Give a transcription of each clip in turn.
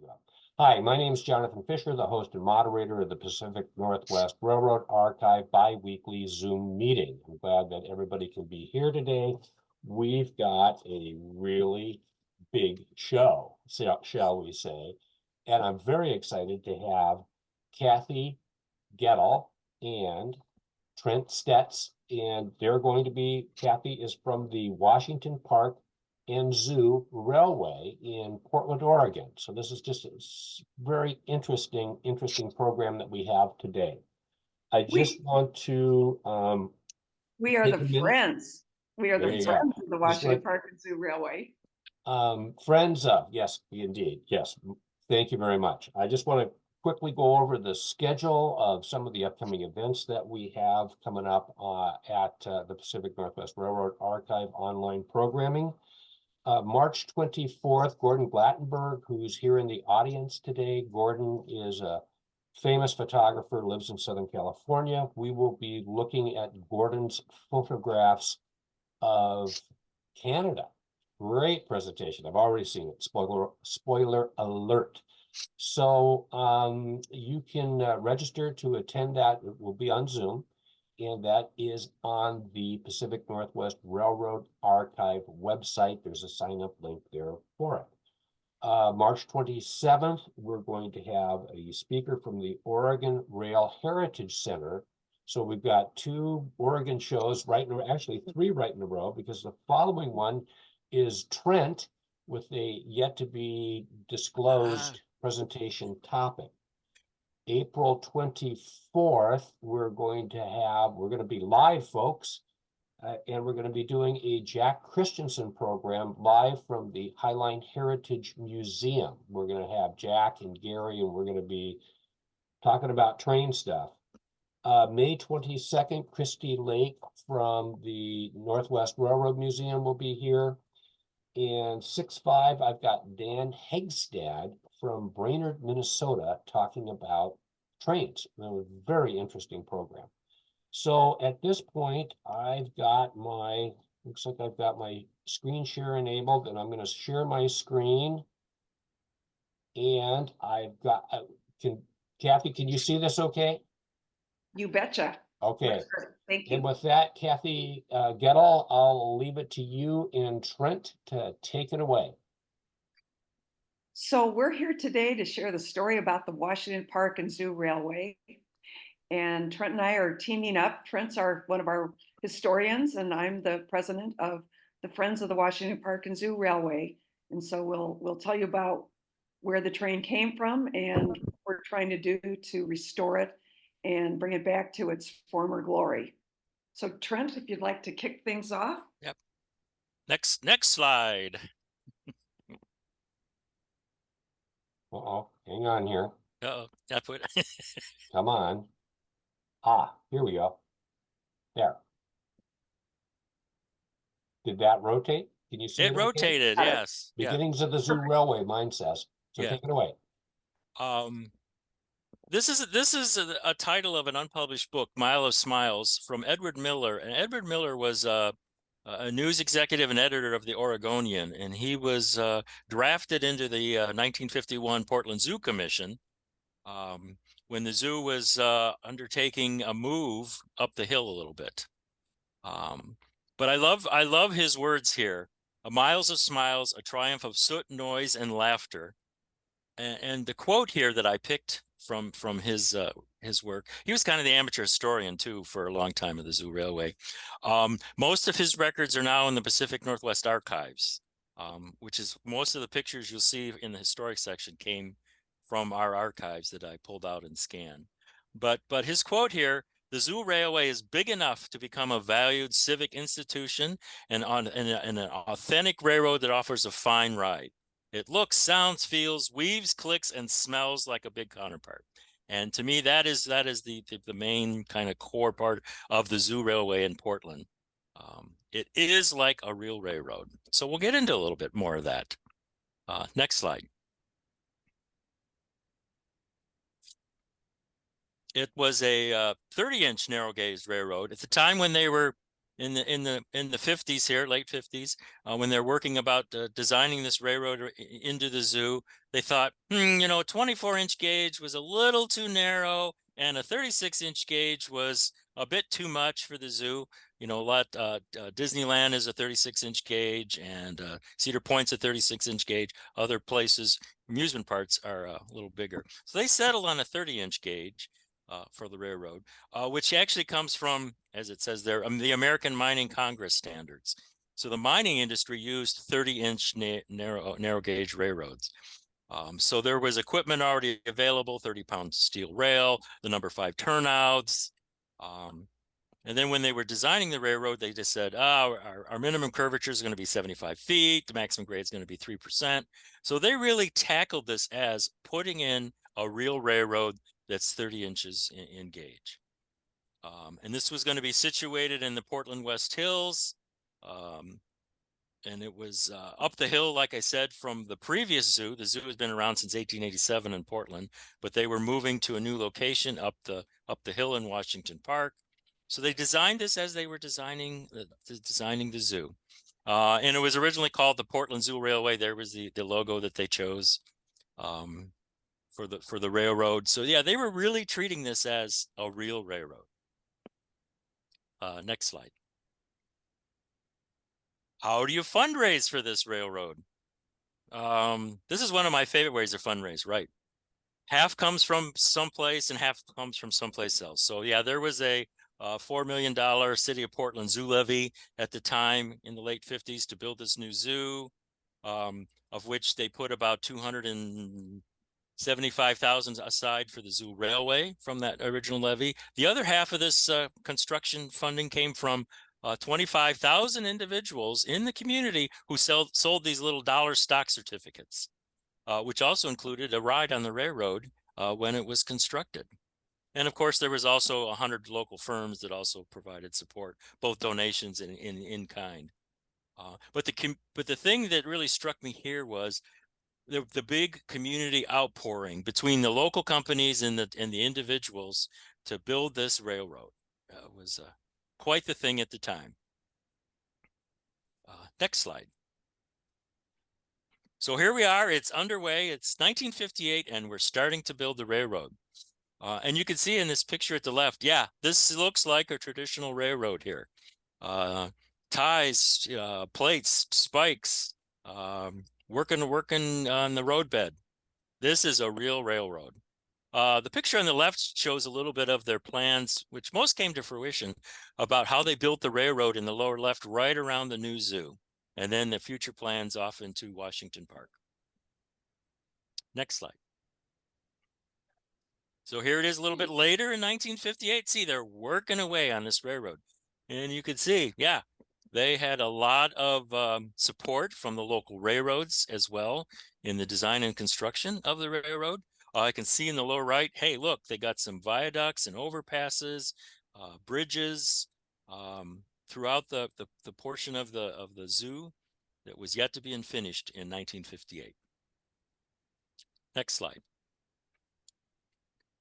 you up. Hi, my name is Jonathan Fisher, the host and moderator of the Pacific Northwest Railroad Archive bi-weekly Zoom meeting. I'm glad that everybody can be here today. We've got a really big show, shall we say, and I'm very excited to have Kathy Goeddel and Trent Stetz, and they're going to be, Kathy is from the Washington Park and Zoo Railway in Portland, Oregon. So this is just a very interesting program that we have today. I just want to we are take the a minute. friends. We are the There you friends go. of the Washington Park and Zoo Railway. Friends of, yes, indeed. Yes. Thank you very much. I just want to quickly go over the schedule of some of the upcoming events that we have coming up at the Pacific Northwest Railroad Archive online programming. March 24th, Gordon Glattenberg, who's here in the audience today. Gordon is a famous photographer, lives in Southern California. We will be looking at Gordon's photographs of Canada. Great presentation. I've already seen it. Spoiler alert. So you can register to attend that. It will be on Zoom, and that is on the Pacific Northwest Railroad Archive website. There's a sign-up link there for it. March 27th, we're going to have a speaker from the Oregon Rail Heritage Center. So we've got two Oregon shows right in a row, actually three right in a row, because the following one is Trent with a yet to be disclosed presentation topic. April 24th, we're going to be live, folks, and we're going to be doing a Jack Christensen program live from the Highline Heritage Museum. We're going to have Jack and Gary, and we're going to be talking about train stuff. May 22nd, Christy Lake from the Northwest Railroad Museum will be here. And 6/5, I've got Dan Hegstad from Brainerd, Minnesota, talking about trains. A very interesting program. So at this point, looks like I've got my screen share enabled, and I'm going to share my screen. And I've got, Kathy, can you see this okay? You betcha. Okay. Thank you. And with that, Kathy Goeddel, I'll leave it to you and Trent to take it away. So we're here today to share the story about the Washington Park and Zoo Railway. And Trent and I are teaming up. Trent's one of our historians, and I'm the president of the Friends of the Washington Park and Zoo Railway. And so we'll tell you about where the train came from and what we're trying to do to restore it and bring it back to its former glory. So Trent, if you'd like to kick things off. Yep. Next slide. Uh-oh, hang on here. Uh-oh, I put Come on. Here we go. There. Did that rotate? Can you see it? It rotated, okay? yes. Beginnings of the Zoo Railway, mine says. So take it away. This is a title of an unpublished book, Mile of Smiles, from Edward Miller. And Edward Miller was a news executive and editor of the Oregonian, and he was drafted into the 1951 Portland Zoo Commission when the zoo was undertaking a move up the hill a little bit. But I love his words here. Miles of smiles, a triumph of soot, noise, and laughter. And the quote here that I picked from his work, he was kind of the amateur historian too for a long time of the Zoo Railway. Most of his records are now in the Pacific Northwest Archives, which is most of the pictures you'll see in the historic section came from our archives that I pulled out and scanned. But his quote here: "The Zoo Railway is big enough to become a valued civic institution and an authentic railroad that offers a fine ride. It looks, sounds, feels, weaves, clicks, and smells like a big counterpart." And to me, that is the main kind of core part of the Zoo Railway in Portland. It is like a real railroad. So we'll get into a little bit more of that. Next slide. It was a 30-inch narrow gauge railroad. At the time when they were in the 50s here, late 50s, when they're working about designing this railroad into the zoo. They thought, you know, a 24-inch gauge was a little too narrow, and a 36-inch gauge was a bit too much for the zoo. You know, Disneyland is a 36-inch gauge, and Cedar Point's a 36-inch gauge. Other places, amusement parks are a little bigger. So they settled on a 30-inch gauge for the railroad, which actually comes from, as it says there, the American Mining Congress standards. So the mining industry used 30-inch narrow gauge railroads. So there was equipment already available, 30-pound steel rail, the number 5 turnouts. And then when they were designing the railroad, they just said, oh, our minimum curvature is going to be 75 feet. The maximum grade is going to be 3%. So they really tackled this as putting in a real railroad that's 30 inches in gauge. And this was going to be situated in the Portland West Hills. And it was up the hill, like I said, from the previous zoo. The zoo has been around since 1887 in Portland, but they were moving to a new location up the hill in Washington Park. So they designed this as they were designing the zoo. And it was originally called the Portland Zoo Railway. There was the logo that they chose for the railroad. So yeah, they were really treating this as a real railroad. Next slide. How do you fundraise for this railroad? This is one of my favorite ways to fundraise, right? Half comes from someplace and half comes from someplace else. So yeah, there was a $4 million City of Portland zoo levy at the time in the late 50s to build this new zoo, of which they put about 275,000 aside for the zoo railway from that original levy. The other half of this construction funding came from 25,000 individuals in the community who sold these little dollar stock certificates, which also included a ride on the railroad when it was constructed. And of course, there was also 100 local firms that also provided support, both donations and in kind. But the thing that really struck me here was the big community outpouring between the local companies and the individuals to build this railroad. Was quite the thing at the time. Next slide. So here we are, it's underway, it's 1958, and we're starting to build the railroad. And you can see in this picture at the left, yeah, this looks like a traditional railroad here. Ties, plates, spikes, working on the roadbed. This is a real railroad. The picture on the left shows a little bit of their plans, which most came to fruition, about how they built the railroad in the lower left right around the new zoo, and then the future plans off into Washington Park. Next slide. So here it is a little bit later in 1958. See, they're working away on this railroad. And you can see, yeah, they had a lot of support from the local railroads as well in the design and construction of the railroad. I can see in the lower right, hey, look, they got some viaducts and overpasses, bridges throughout the portion of the zoo that was yet to be finished in 1958. Next slide.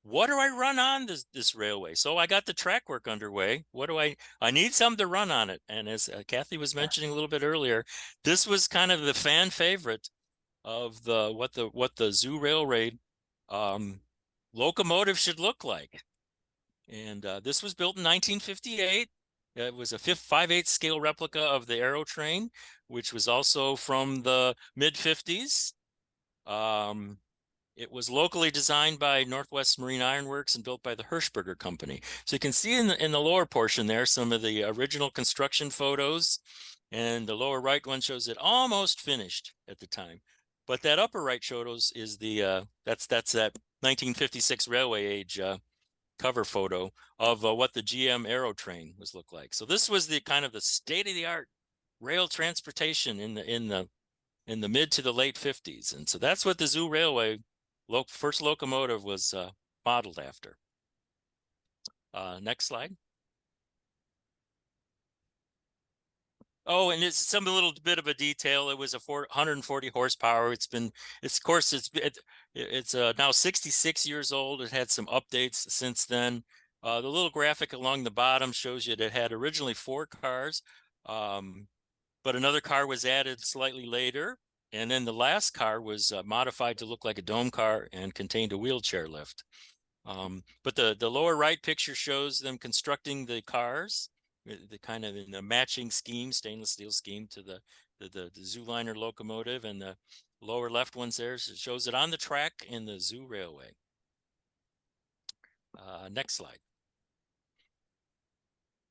What do I run on this railway? So I got the track work underway. What do I need something to run on it. And as Kathy was mentioning a little bit earlier, this was kind of the fan favorite of what the zoo railroad locomotive should look like. And this was built in 1958. It was a 5/8 scale replica of the Aero train, which was also from the mid-50s. It was locally designed by Northwest Marine Iron Works and built by the Hirschberger Company. So you can see in the lower portion there some of the original construction photos, and the lower right one shows it almost finished at the time. But that upper right shows is that's that 1956 railway age cover photo of what the GM Aero train was look like. So this was the kind of the state-of-the-art rail transportation in the mid to the late 50s, and so that's what the zoo railway first locomotive was modeled after. Next slide. Oh, and it's some little bit of a detail. It was a 140 horsepower. It's now 66 years old. It had some updates since then. The little graphic along the bottom shows you that it had originally 4 cars, but another car was added slightly later. And then the last car was modified to look like a dome car and contained a wheelchair lift. But the lower right picture shows them constructing the cars, the kind of in a matching scheme, stainless steel scheme to the Zooliner locomotive, and the lower left ones there shows it on the track in the Zoo Railway. Next slide.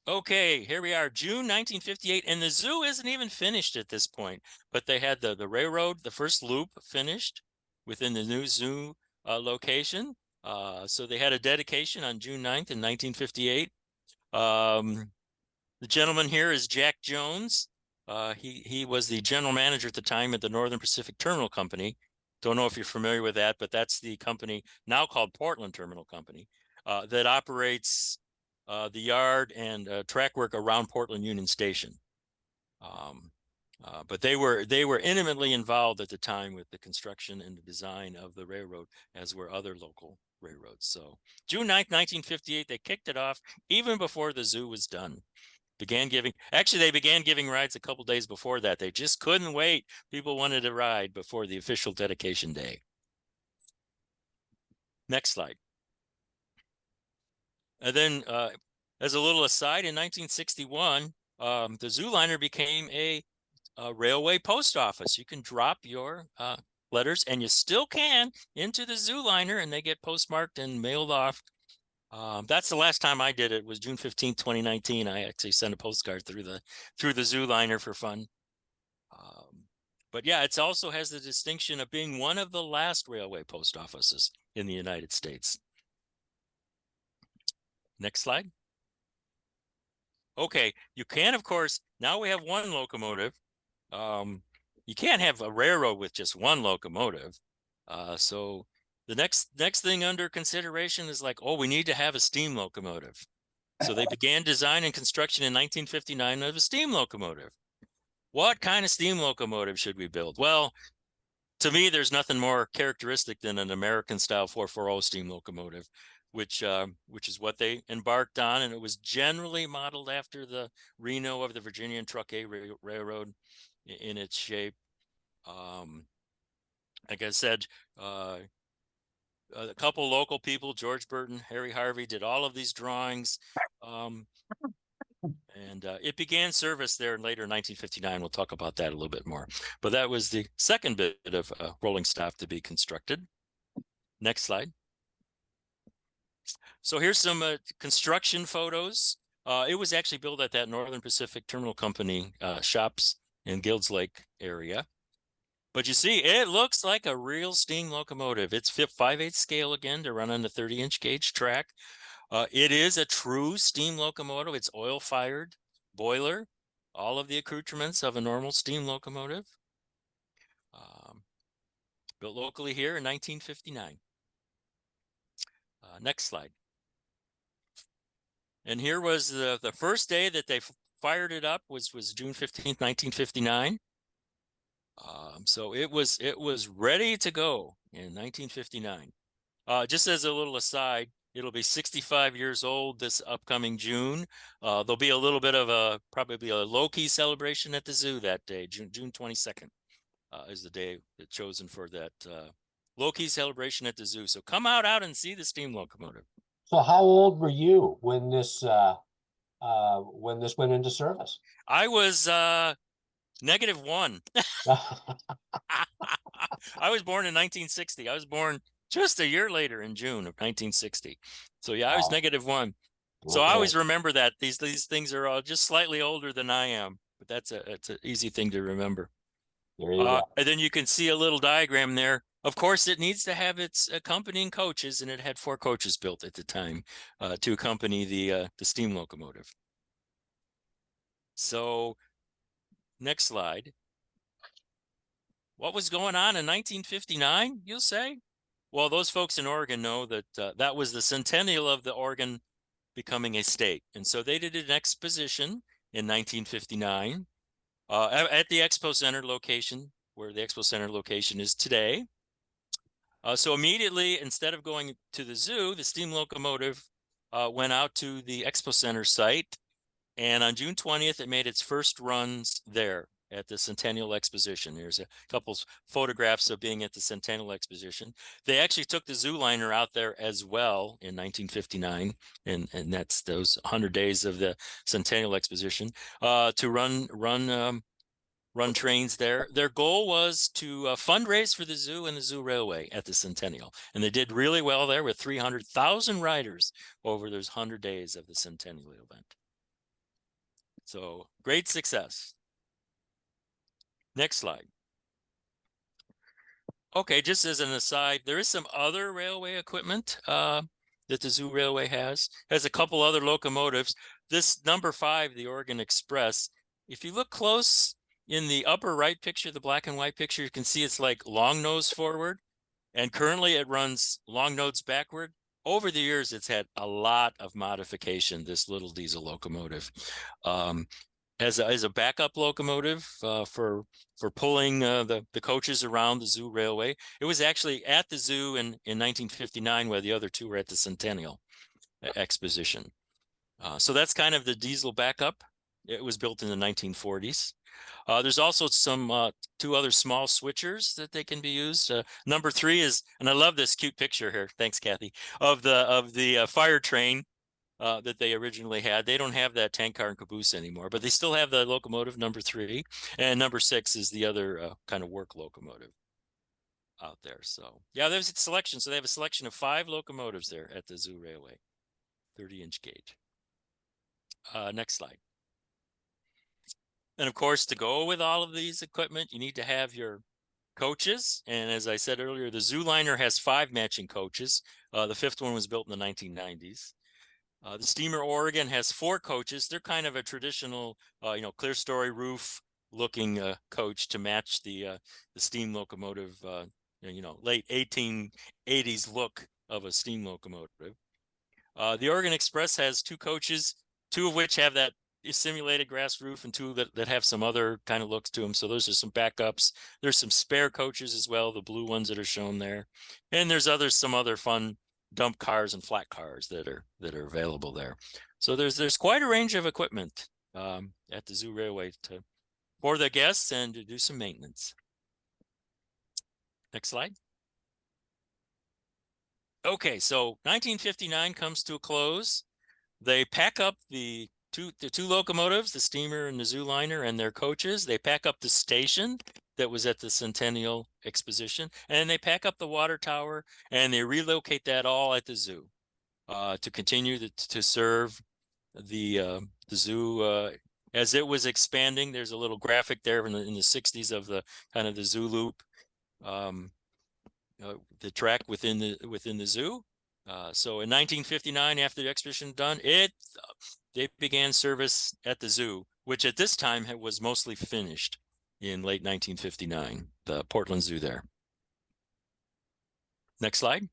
Okay, here we are, June 1958, and the zoo isn't even finished at this point, but they had the railroad, the first loop finished within the new zoo location. So they had a dedication on June 9th in 1958. The gentleman here is Jack Jones. He was the general manager at the time at the Northern Pacific Terminal Company. Don't know if you're familiar with that, but that's the company now called Portland Terminal Company that operates the yard and track work around Portland Union Station. But they were intimately involved at the time with the construction and the design of the railroad, as were other local railroads. So June 9th, 1958, they kicked it off even before the zoo was done. They began giving rides a couple days before that. They just couldn't wait. People wanted to ride before the official dedication day. Next slide. And then as a little aside, in 1961, the Zooliner became a railway post office. You can drop your letters, and you still can, into the Zooliner, and they get postmarked and mailed off. That's the last time I did it, was June 15th, 2019. I actually sent a postcard through the Zooliner for fun. But yeah, it also has the distinction of being one of the last railway post offices in the United States. Next slide. Okay, you can, of course, now we have one locomotive. You can't have a railroad with just one locomotive. So the next thing under consideration is like, oh, we need to have a steam locomotive. So they began design and construction in 1959 of a steam locomotive. What kind of steam locomotive should we build? Well, to me, there's nothing more characteristic than an American-style 440 steam locomotive, which is what they embarked on, and it was generally modeled after the Reno of the Virginia and Truck A Railroad in its shape. Like I said, a couple local people, George Burton, Harry Harvey, did all of these drawings. And it began service there in later 1959. We'll talk about that a little bit more. But that was the second bit of rolling stock to be constructed. Next slide. So here's some construction photos. It was actually built at that Northern Pacific Terminal Company shops in Guilds Lake area. But you see, it looks like a real steam locomotive. It's 5/8 scale again to run on the 30-inch gauge track. It is a true steam locomotive. It's oil-fired, boiler, all of the accoutrements of a normal steam locomotive. Built locally here in 1959. Next slide. And here was the first day that they fired it up was June 15th, 1959. So it was ready to go in 1959. Just as a little aside, it'll be 65 years old this upcoming June. There'll be a little bit of probably a low-key celebration at the zoo that day. June 22nd is the day that's chosen for that low-key celebration at the zoo. So come out and see the steam locomotive. So how old were you when this went into service? I was -1. I was born in 1960. I was born just a year later in June of 1960. So yeah, I was -1. So I always remember that these things are all just slightly older than I am, but it's an easy thing to remember. There you go. And then you can see a little diagram there. Of course, it needs to have its accompanying coaches, and it had 4 coaches built at the time to accompany the steam locomotive. So next slide. What was going on in 1959, you'll say? Well, those folks in Oregon know that that was the centennial of the Oregon becoming a state. And so they did an exposition in 1959 at the Expo Center location, where the Expo Center location is today. So immediately, instead of going to the zoo, the steam locomotive went out to the Expo Center site, and on June 20th, it made its first runs there at the Centennial Exposition. There's a couple photographs of being at the Centennial Exposition. They actually took the zoo liner out there as well in 1959, and that's those 100 days of the Centennial Exposition to run trains there. Their goal was to fundraise for the zoo and the zoo railway at the Centennial, and they did really well there with 300,000 riders over those 100 days of the Centennial event. So great success. Next slide. Okay, just as an aside, there is some other railway equipment that the Zoo Railway has a couple other locomotives. This number 5, the Oregon Express, if you look close in the upper right picture, the black and white picture, you can see it's like long nose forward, and currently it runs long nose backward. Over the years, it's had a lot of modification, this little diesel locomotive. As a backup locomotive for pulling the coaches around the zoo railway. It was actually at the zoo in 1959, where the other two were at the Centennial Exposition. So that's kind of the diesel backup. It was built in the 1940s. There's also some 2 other small switchers that they can be used. Number 3 is, and I love this cute picture here. Thanks, Kathy, of the fire train that they originally had. They don't have that tank car and caboose anymore, but they still have the locomotive number 3, and number 6 is the other kind of work locomotive out there. So yeah, there's a selection. So they have a selection of 5 locomotives there at the Zoo Railway, 30-inch gauge. Next slide. And of course, to go with all of these equipment, you need to have your coaches. And as I said earlier, the Zoo Liner has 5 matching coaches. The 5th one was built in the 1990s. The Steamer Oregon has 4 coaches. They're kind of a traditional, clear story roof looking coach to match the steam locomotive, late 1880s look of a steam locomotive. The Oregon Express has 2 coaches, 2 of which have that simulated grass roof, and 2 that have some other kind of looks to them. So those are some backups. There's some spare coaches as well, the blue ones that are shown there. And there's some other fun dump cars and flat cars that are available there. So there's quite a range of equipment at the Zoo Railway for the guests and to do some maintenance. Next slide. Okay, so 1959 comes to a close. They pack up the two locomotives, the steamer and the Zoo Liner, and their coaches. They pack up the station that was at the Centennial Exposition, and they pack up the water tower, and they relocate that all at the zoo to continue to serve the zoo as it was expanding. There's a little graphic there in the 60s of the kind of the zoo loop, the track within the zoo. So in 1959, after the exposition done, they began service at the zoo, which at this time was mostly finished in late 1959, the Portland Zoo there. Next slide.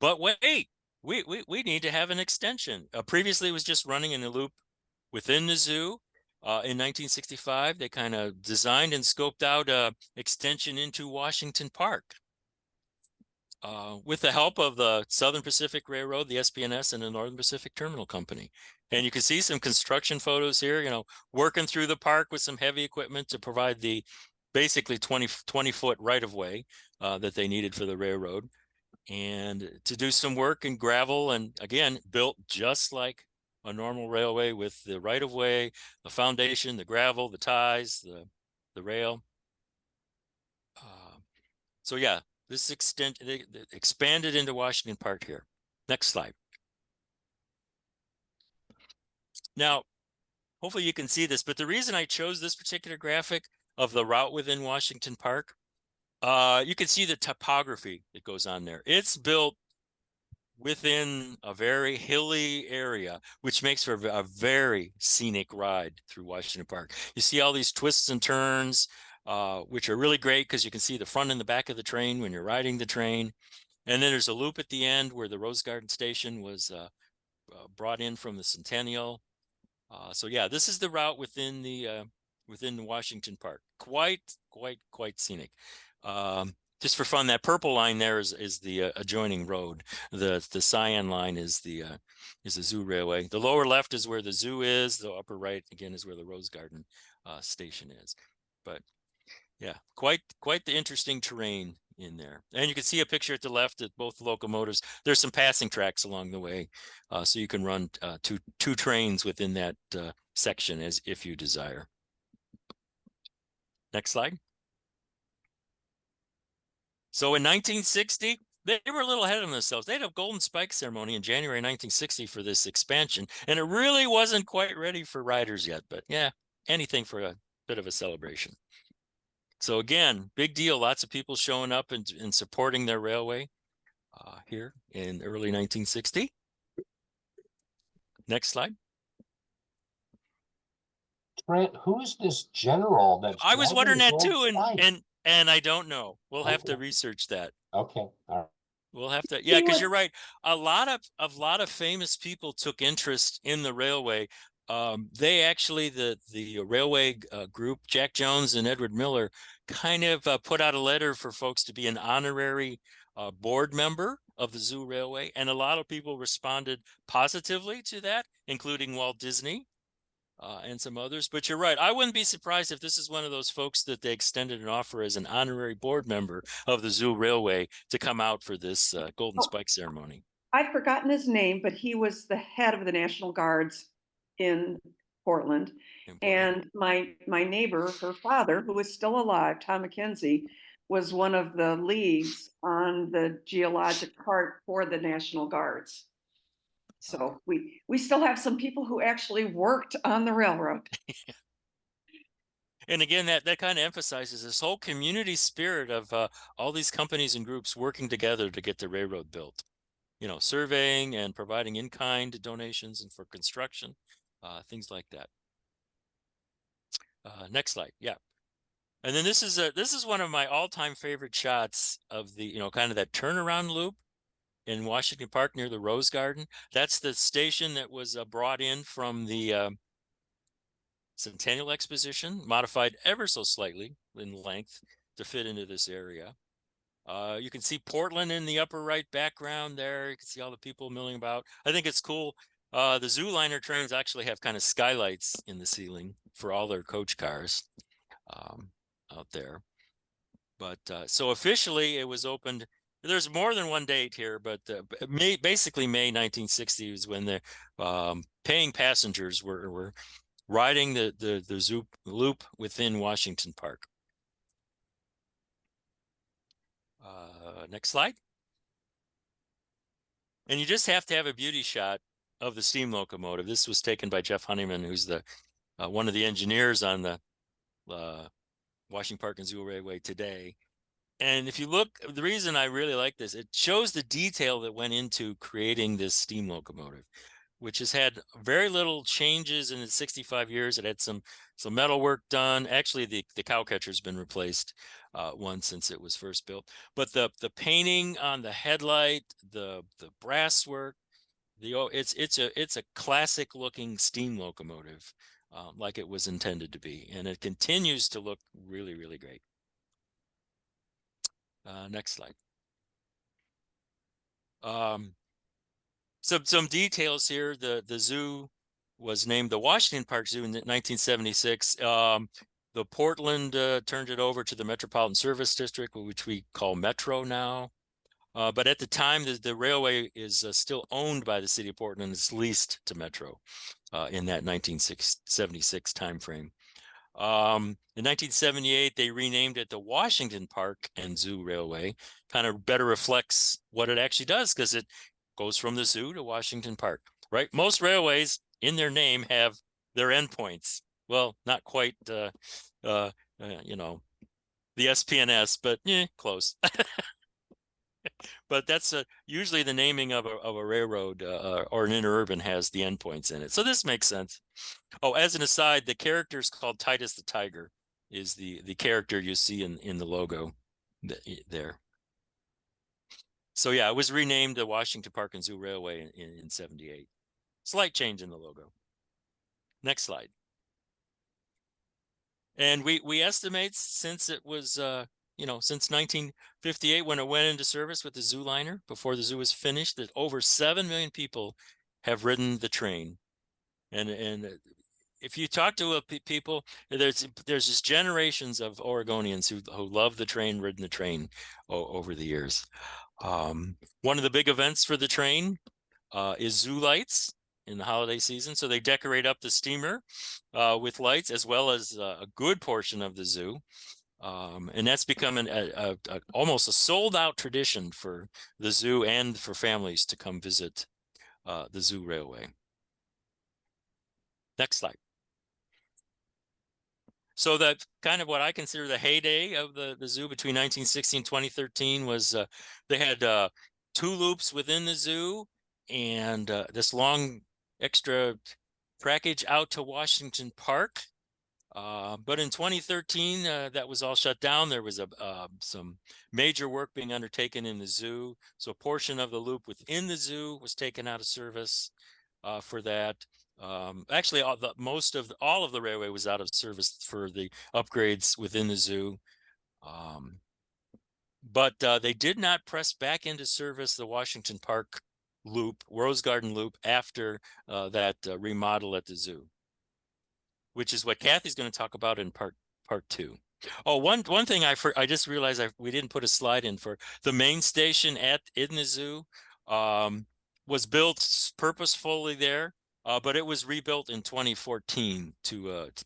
But wait, we need to have an extension. Previously, it was just running in a loop within the zoo. In 1965, they kind of designed and scoped out an extension into Washington Park. With the help of the Southern Pacific Railroad, the SPNS, and the Northern Pacific Terminal Company. And you can see some construction photos here, working through the park with some heavy equipment to provide the basically 20-foot right-of-way that they needed for the railroad, and to do some work in gravel, and again, built just like a normal railway with the right-of-way, the foundation, the gravel, the ties, the rail. So yeah, this expanded into Washington Park here. Next slide. Now, hopefully you can see this, but the reason I chose this particular graphic of the route within Washington Park, you can see the topography that goes on there. It's built within a very hilly area, which makes for a very scenic ride through Washington Park. You see all these twists and turns, which are really great because you can see the front and the back of the train when you're riding the train. And then there's a loop at the end where the Rose Garden Station was brought in from the Centennial. So yeah, this is the route within the Washington Park. Quite scenic. just for fun, that purple line there is the adjoining road. The cyan line is the zoo railway. The lower left is where the zoo is. The upper right again is where the Rose Garden station is. But yeah, quite the interesting terrain in there. And you can see a picture at the left of both locomotives. There's some passing tracks along the way, so you can run two trains within that section as if you desire. Next slide. So in 1960, they were a little ahead of themselves. They had a golden spike ceremony in January 1960 for this expansion, and it really wasn't quite ready for riders yet. But yeah, anything for a bit of a celebration. So again, big deal. Lots of people showing up and supporting their railway here in early 1960. Next slide. Trent, who's this general that's I was driving wondering the that gold too, spike? and I don't know. We'll have to Okay. research that. Okay, all right. We'll have to, yeah, because you're right. A lot of famous people took interest in the railway. They actually, the railway group, Jack Jones and Edward Miller, kind of put out a letter for folks to be an honorary board member of the Zoo Railway, and a lot of people responded positively to that, including Walt Disney. And some others, but you're right. I wouldn't be surprised if this is one of those folks that they extended an offer as an honorary board member of the Zoo Railway to come out for this Golden Spike ceremony. I've forgotten his name, but he was the head of the National Guards in Portland. And my neighbor, her father, who is still alive, Tom McKenzie, was one of the leads on the geologic part for the National Guards. So we still have some people who actually worked on the railroad. And again, that kind of emphasizes this whole community spirit of all these companies and groups working together to get the railroad built. You know, surveying and providing in-kind donations and for construction, things like that. Next slide, yeah. And then this is one of my all-time favorite shots of the, you know, kind of that turnaround loop in Washington Park near the Rose Garden. That's the station that was brought in from the Centennial Exposition, modified ever so slightly in length to fit into this area. You can see Portland in the upper right background there. You can see all the people milling about. I think it's cool. The Zooliner trains actually have kind of skylights in the ceiling for all their coach cars out there. But so officially it was opened. There's more than one date here, but basically May 1960 is when the paying passengers were riding the Zoo loop within Washington Park. Next slide. And you just have to have a beauty shot of the steam locomotive. This was taken by Jeff Honeyman, who's the one of the engineers on the Washington Park and Zoo Railway today. And if you look, the reason I really like this, it shows the detail that went into creating this steam locomotive, which has had very little changes in its 65 years. It had some metal work done. Actually, the cow catcher's been replaced once since it was first built. But the painting on the headlight, the brass work, it's a classic looking steam locomotive, like it was intended to be, and it continues to look really, really great. Next slide. Some details here. The zoo was named the Washington Park Zoo in 1976. The Portland turned it over to the Metropolitan Service District, which we call Metro now. But at the time, the railway is still owned by the city of Portland and it's leased to Metro in that 1976 timeframe. In 1978, they renamed it the Washington Park and Zoo Railway. Kind of better reflects what it actually does because it goes from the zoo to Washington Park, right? Most railways in their name have their endpoints. Well, not quite, you know, the SPNS, but close. But that's usually the naming of a railroad or an interurban has the endpoints in it. So this makes sense. Oh, as an aside, the character is called Titus the Tiger, is the character you see in the logo there. So yeah, it was renamed the Washington Park and Zoo Railway in 78. Slight change in the logo. Next slide. And we estimate since it was since 1958 when it went into service with the zoo liner, before the zoo was finished, that over 7 million people have ridden the train. And if you talk to people, there's just generations of Oregonians who love the train, ridden the train over the years. One of the big events for the train is zoo lights in the holiday season. So they decorate up the steamer with lights, as well as a good portion of the zoo. And that's become almost a sold out tradition for the zoo and for families to come visit the zoo railway. Next slide. So that kind of what I consider the heyday of the zoo between 1960 and 2013 was they had 2 loops within the zoo and this long extra trackage out to Washington Park. But in 2013, that was all shut down. There was some major work being undertaken in the zoo. So a portion of the loop within the zoo was taken out of service for that. Actually, all of the railway was out of service for the upgrades within the zoo. But they did not press back into service the Washington Park loop, Rose Garden loop, after that remodel at the zoo, which is what Kathy's going to talk about in part 2. Oh, one thing I just realized we didn't put a slide in for the main station in the zoo. Was built purposefully there, but it was rebuilt in 2014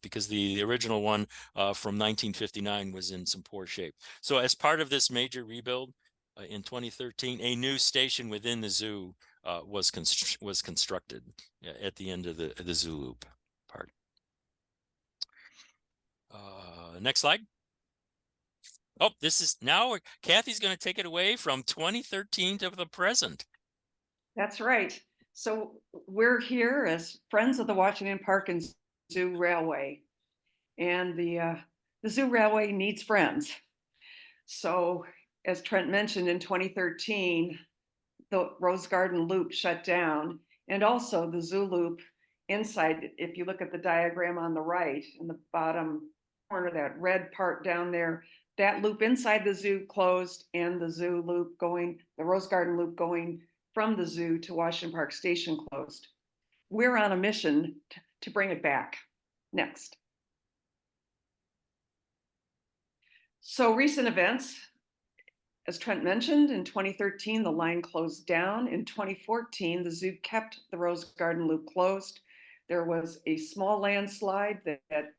because the original one from 1959 was in some poor shape. So as part of this major rebuild in 2013, a new station within the zoo was constructed at the end of the zoo loop part. Next slide. Oh, this is now Kathy's going to take it away from 2013 to the present. That's right. So we're here as friends of the Washington Park and Zoo Railway, and the Zoo Railway needs friends. So as Trent mentioned, in 2013, the Rose Garden Loop shut down, and also the Zoo Loop inside. If you look at the diagram on the right, in the bottom corner, that red part down there, that loop inside the zoo closed, and the Rose Garden Loop going from the zoo to Washington Park Station closed. We're on a mission to bring it back. Next. So recent events, as Trent mentioned, in 2013, the line closed down. In 2014, the zoo kept the Rose Garden Loop closed. There was a small landslide that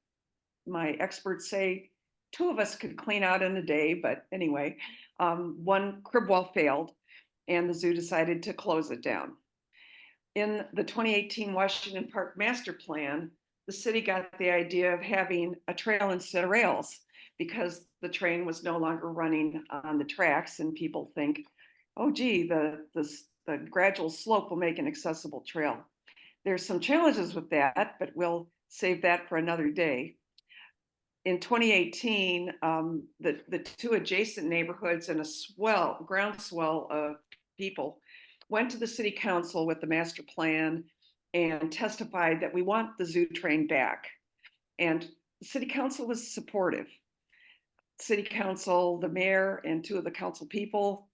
my experts say 2 of us could clean out in a day, but anyway, one crib wall failed, and the zoo decided to close it down. In the 2018 Washington Park Master Plan, the city got the idea of having a trail instead of rails because the train was no longer running on the tracks, and people think, oh gee, the gradual slope will make an accessible trail. There's some challenges with that, but we'll save that for another day. In 2018, the 2 adjacent neighborhoods and a groundswell of people went to the city council with the master plan and testified that we want the zoo train back. And the city council was supportive. City council, the mayor, and 2 of the council people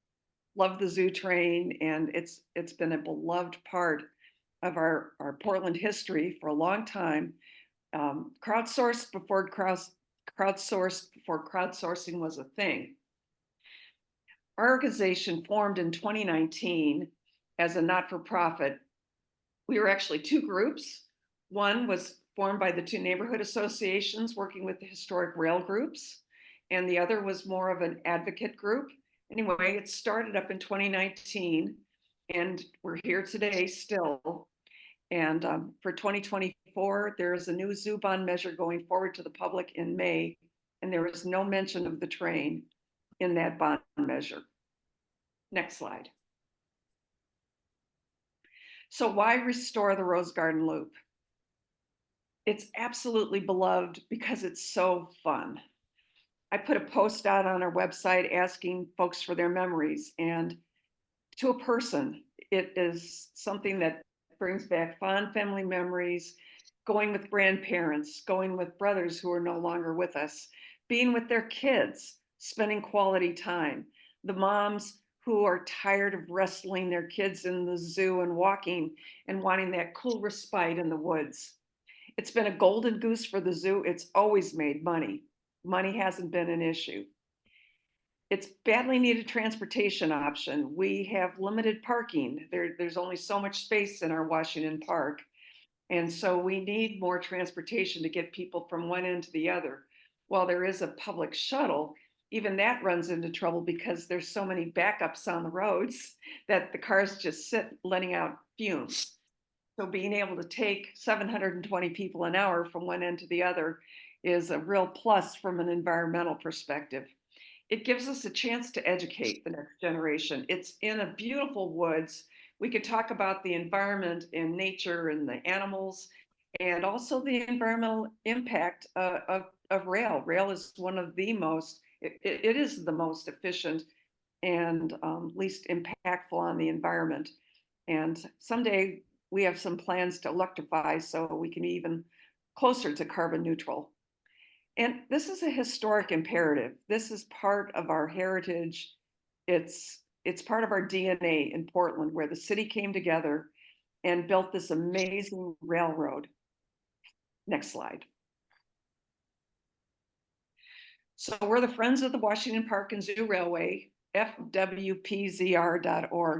love the zoo train, and it's been a beloved part of our Portland history for a long time. Crowdsourced before crowdsourcing was a thing. Our organization formed in 2019 as a not-for-profit. We were actually 2 groups. One was formed by the 2 neighborhood associations working with the historic rail groups, and the other was more of an advocate group. Anyway, it started up in 2019, and we're here today still. And for 2024, there is a new zoo bond measure going forward to the public in May, and there is no mention of the train in that bond measure. Next slide. So why restore the Rose Garden Loop? It's absolutely beloved because it's so fun. I put a post out on our website asking folks for their memories, and to a person, it is something that brings back fond family memories, going with grandparents, going with brothers who are no longer with us, being with their kids, spending quality time, the moms who are tired of wrestling their kids in the zoo and walking and wanting that cool respite in the woods. It's been a golden goose for the zoo. It's always made money. Money hasn't been an issue. It's badly needed transportation option. We have limited parking. There's only so much space in our Washington Park. And so we need more transportation to get people from one end to the other. While there is a public shuttle, even that runs into trouble because there's so many backups on the roads that the cars just sit letting out fumes. So being able to take 720 people an hour from one end to the other is a real plus from an environmental perspective. It gives us a chance to educate the next generation. It's in a beautiful woods. We could talk about the environment and nature and the animals, and also the environmental impact of rail. Rail is one of the most, it is the most efficient and least impactful on the environment. And someday we have some plans to electrify so we can be even closer to carbon neutral. And this is a historic imperative. This is part of our heritage. It's part of our DNA in Portland, where the city came together and built this amazing railroad. Next slide. So we're the Friends of the Washington Park and Zoo Railway, fwpzr.org.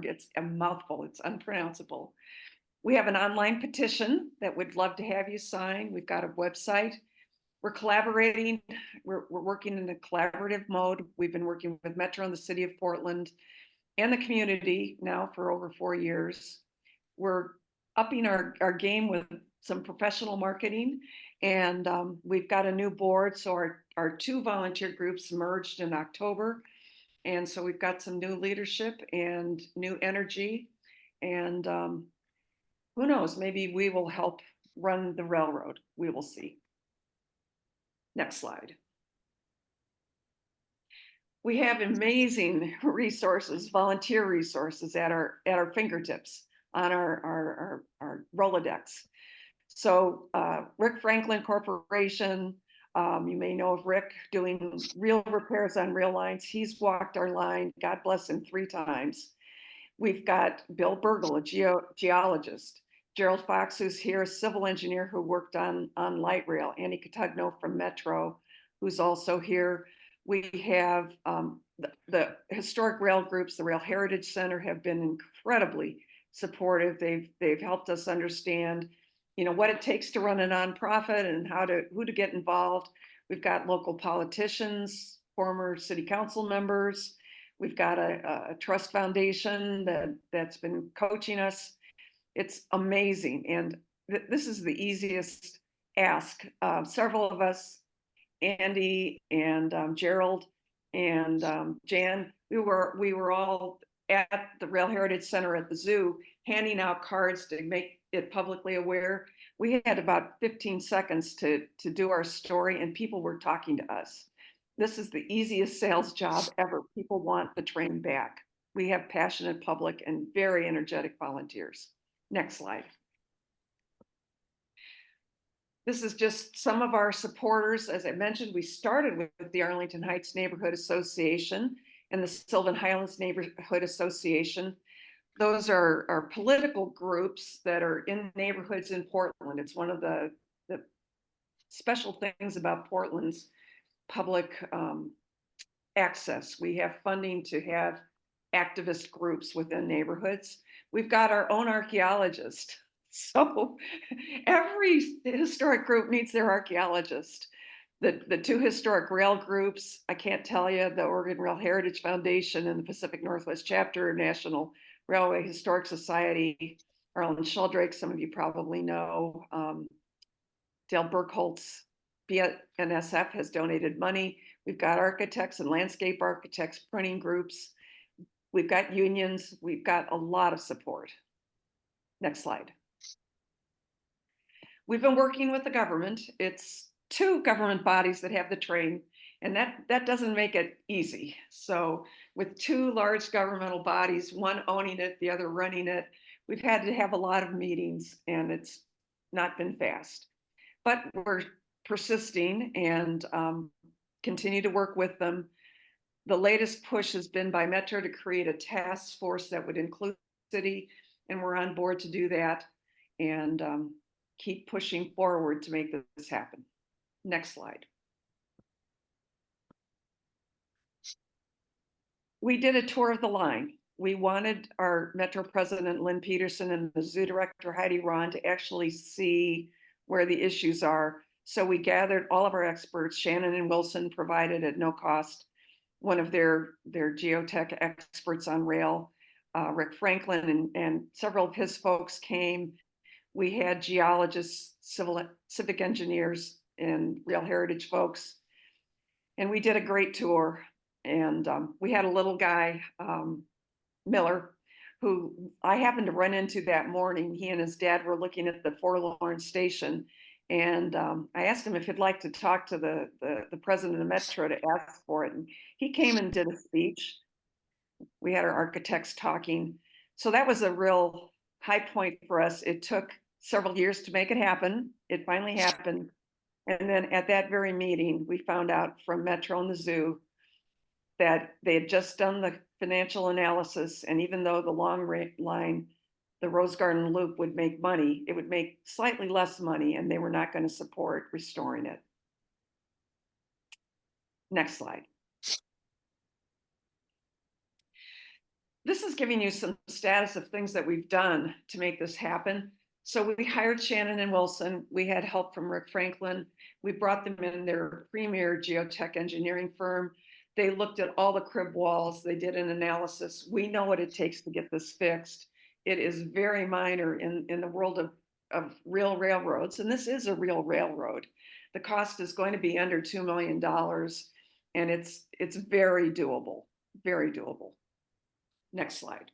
It's a mouthful, it's unpronounceable. We have an online petition that we'd love to have you sign. We've got a website. We're collaborating. We're working in a collaborative mode. We've been working with Metro and the City of Portland and the community now for over 4 years. We're upping our game with some professional marketing, and we've got a new board. So our 2 volunteer groups merged in October. And so we've got some new leadership and new energy. And who knows, maybe we will help run the railroad. We will see. Next slide. We have amazing resources, volunteer resources at our fingertips on our Rolodex. So Rick Franklin Corporation, you may know of Rick doing real repairs on rail lines. He's walked our line, God bless him, 3 times. We've got Bill Burgle, a geologist. Gerald Fox, who's here, a civil engineer who worked on light rail. Annie Catugno from Metro, who's also here. We have the historic rail groups, the Rail Heritage Center, have been incredibly supportive. They've helped us understand, what it takes to run a nonprofit and who to get involved. We've got local politicians, former city council members. We've got a trust foundation that's been coaching us. It's amazing. And this is the easiest ask. Several of us, Andy and Gerald and Jan, we were all at the Rail Heritage Center at the zoo handing out cards to make it publicly aware. We had about 15 seconds to do our story, and people were talking to us. This is the easiest sales job ever. People want the train back. We have passionate public and very energetic volunteers. Next slide. This is just some of our supporters. As I mentioned, we started with the Arlington Heights Neighborhood Association and the Sylvan Highlands Neighborhood Association. Those are political groups that are in neighborhoods in Portland. It's one of the special things about Portland's public access. We have funding to have activist groups within neighborhoods. We've got our own archaeologist. So every historic group needs their archaeologist. The 2 historic rail groups, I can't tell you, the Oregon Rail Heritage Foundation and the Pacific Northwest Chapter, National Railway Historic Society, Arlen Sheldrake, some of you probably know. Dale Burkholtz, BNSF, has donated money. We've got architects and landscape architects, printing groups. We've got unions. We've got a lot of support. Next slide. We've been working with the government. It's 2 government bodies that have the train, and that doesn't make it easy. So with 2 large governmental bodies, one owning it, the other running it, we've had to have a lot of meetings, and it's not been fast. But we're persisting and continue to work with them. The latest push has been by Metro to create a task force that would include the city, and we're on board to do that and keep pushing forward to make this happen. Next slide. We did a tour of the line. We wanted our Metro President Lynn Peterson and the Zoo Director Heidi Ron to actually see where the issues are. So we gathered all of our experts. Shannon and Wilson provided at no cost one of their geotech experts on rail. Rick Franklin and several of his folks came. We had geologists, civic engineers, and rail heritage folks. And we did a great tour. And we had a little guy, Miller, who I happened to run into that morning. He and his dad were looking at the Forlorn station. And I asked him if he'd like to talk to the president of Metro to ask for it. And he came and did a speech. We had our architects talking. So that was a real high point for us. It took several years to make it happen. It finally happened. And then at that very meeting, we found out from Metro and the zoo that they had just done the financial analysis. And even though the long line, the Rose Garden Loop would make money, it would make slightly less money, and they were not going to support restoring it. Next slide. This is giving you some status of things that we've done to make this happen. So we hired Shannon and Wilson. We had help from Rick Franklin. We brought them in, their premier geotech engineering firm. They looked at all the crib walls. They did an analysis. We know what it takes to get this fixed. It is very minor in the world of real railroads. And this is a real railroad. The cost is going to be under $2 million. And it's very doable, very doable. Next slide.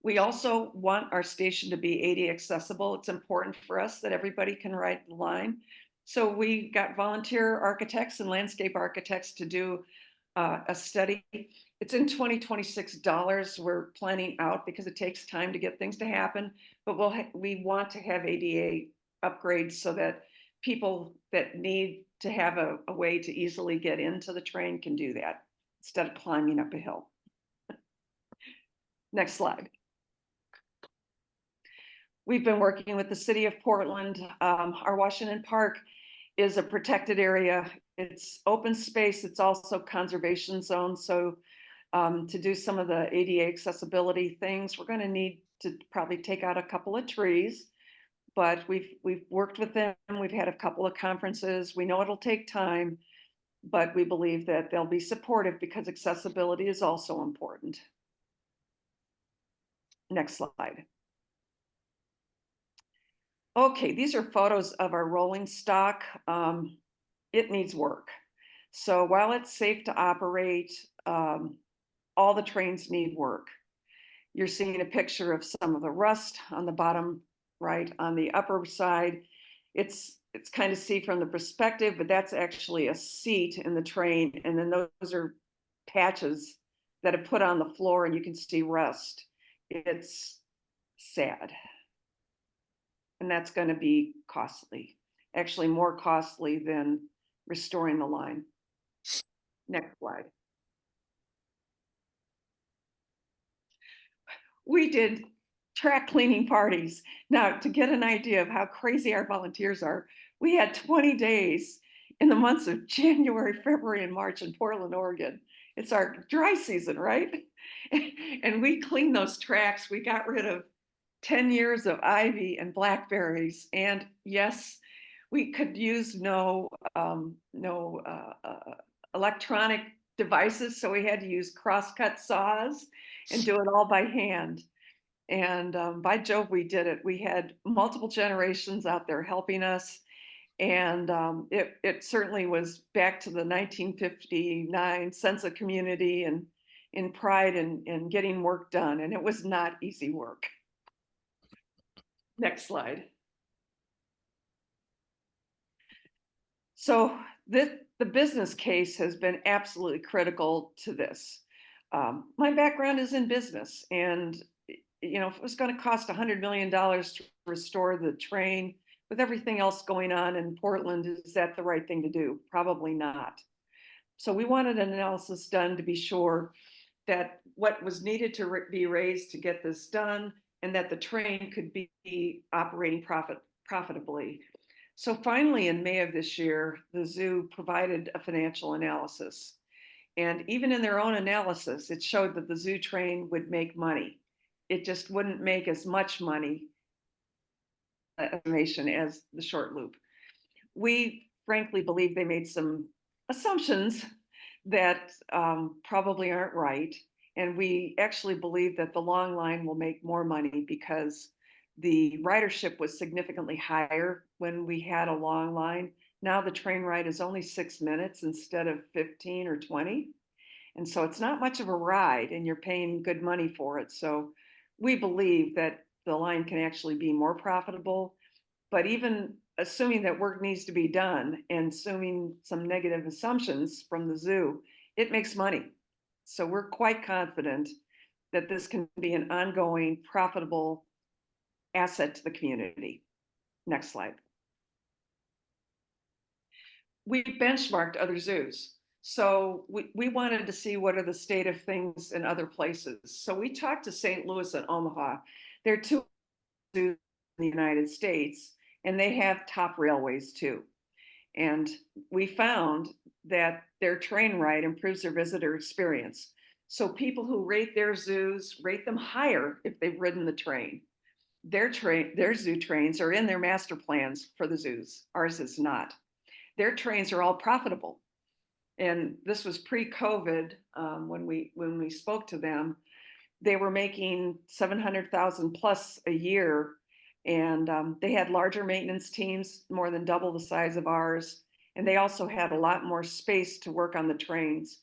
We also want our station to be ADA accessible. It's important for us that everybody can ride the line. So we got volunteer architects and landscape architects to do a study. It's in 2026 dollars. We're planning out because it takes time to get things to happen, but we want to have ADA upgrades so that people that need to have a way to easily get into the train can do that instead of climbing up a hill. Next slide. We've been working with the city of Portland. Our Washington Park is a protected area. It's open space. It's also conservation zone. So to do some of the ADA accessibility things, we're going to need to probably take out a couple of trees. But we've worked with them. We've had a couple of conferences. We know it'll take time, but we believe that they'll be supportive because accessibility is also important. Next slide. Okay, these are photos of our rolling stock. It needs work. So while it's safe to operate, all the trains need work. You're seeing a picture of some of the rust on the bottom right. On the upper side, it's kind of see from the perspective, but that's actually a seat in the train. And then those are patches that are put on the floor and you can see rust. It's sad. And that's going to be costly, actually more costly than restoring the line. Next slide. We did track cleaning parties. Now, to get an idea of how crazy our volunteers are, we had 20 days in the months of January, February, and March in Portland, Oregon. It's our dry season, right? And we cleaned those tracks. We got rid of 10 years of ivy and blackberries. And yes, we could use no electronic devices. So we had to use crosscut saws and do it all by hand. And by Jove, we did it. We had multiple generations out there helping us. And it certainly was back to the 1959 sense of community and in pride in getting work done. And it was not easy work. Next slide. So the business case has been absolutely critical to this. My background is in business, and you know, if it was going to cost $100 million to restore the train with everything else going on in Portland, is that the right thing to do? Probably not. So we wanted an analysis done to be sure that what was needed to be raised to get this done, and that the train could be operating profitably. So finally, in May of this year, the zoo provided a financial analysis. And even in their own analysis, it showed that the zoo train would make money. It just wouldn't make as much money estimation as the short loop. We frankly believe they made some assumptions that probably aren't right. And we actually believe that the long line will make more money because the ridership was significantly higher when we had a long line. Now the train ride is only 6 minutes instead of 15 or 20. And so it's not much of a ride and you're paying good money for it. So we believe that the line can actually be more profitable. But even assuming that work needs to be done and assuming some negative assumptions from the zoo, it makes money. So we're quite confident that this can be an ongoing, profitable asset to the community. Next slide. We benchmarked other zoos. So we wanted to see what are the state of things in other places. So we talked to St. Louis and Omaha. There are two zoos in the United States, and they have top railways too. And we found that their train ride improves their visitor experience. So people who rate their zoos rate them higher if they've ridden the train. Their zoo trains are in their master plans for the zoos. Ours is not. Their trains are all profitable. And this was pre-COVID when we spoke to them. They were making 700,000 plus a year, and they had larger maintenance teams, more than double the size of ours. And they also had a lot more space to work on the trains.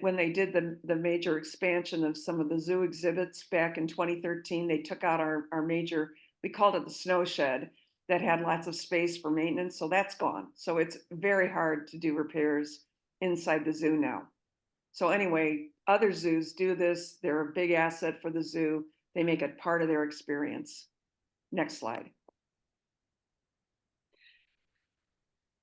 When they did the major expansion of some of the zoo exhibits back in 2013, they took out our major, we called it the snow shed, that had lots of space for maintenance. So that's gone. So it's very hard to do repairs inside the zoo now. So anyway, other zoos do this. They're a big asset for the zoo. They make it part of their experience. Next slide.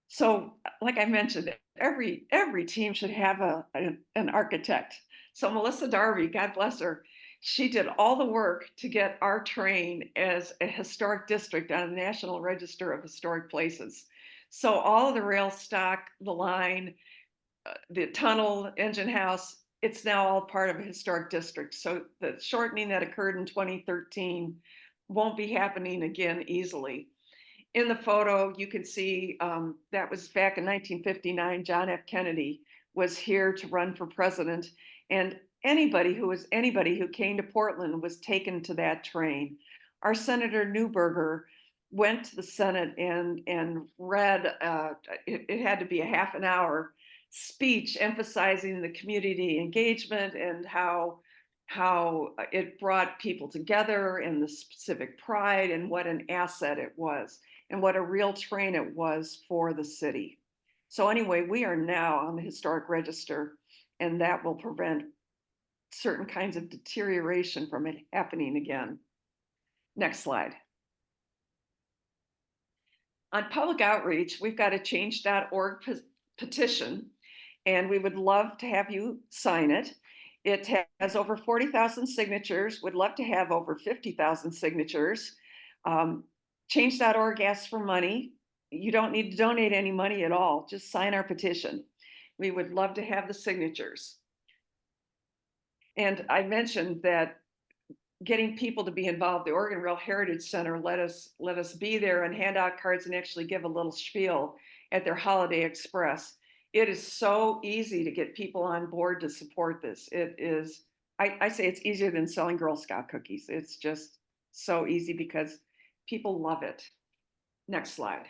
So like I mentioned, every team should have an architect. So Melissa Darby, God bless her, she did all the work to get our train as a historic district on the National Register of Historic Places. So all of the rail stock, the line, the tunnel, engine house, it's now all part of a historic district. So the shortening that occurred in 2013 won't be happening again easily. In the photo, you can see that was back in 1959. John F. Kennedy was here to run for president, and anybody who came to Portland was taken to that train. Our Senator Newberger went to the Senate and read, it had to be a half an hour speech emphasizing the community engagement and how it brought people together and the civic pride and what an asset it was and what a real train it was for the city. So anyway, we are now on the historic register, and that will prevent certain kinds of deterioration from it happening again. Next slide. On public outreach, we've got a change.org petition, and we would love to have you sign it. It has over 40,000 signatures. Would love to have over 50,000 signatures. Change.org asks for money. You don't need to donate any money at all. Just sign our petition. We would love to have the signatures. And I mentioned that getting people to be involved, the Oregon Rail Heritage Center let us be there and hand out cards and actually give a little spiel at their Holiday Express. It is so easy to get people on board to support this. It is, I say it's easier than selling Girl Scout cookies. It's just so easy because people love it. Next slide.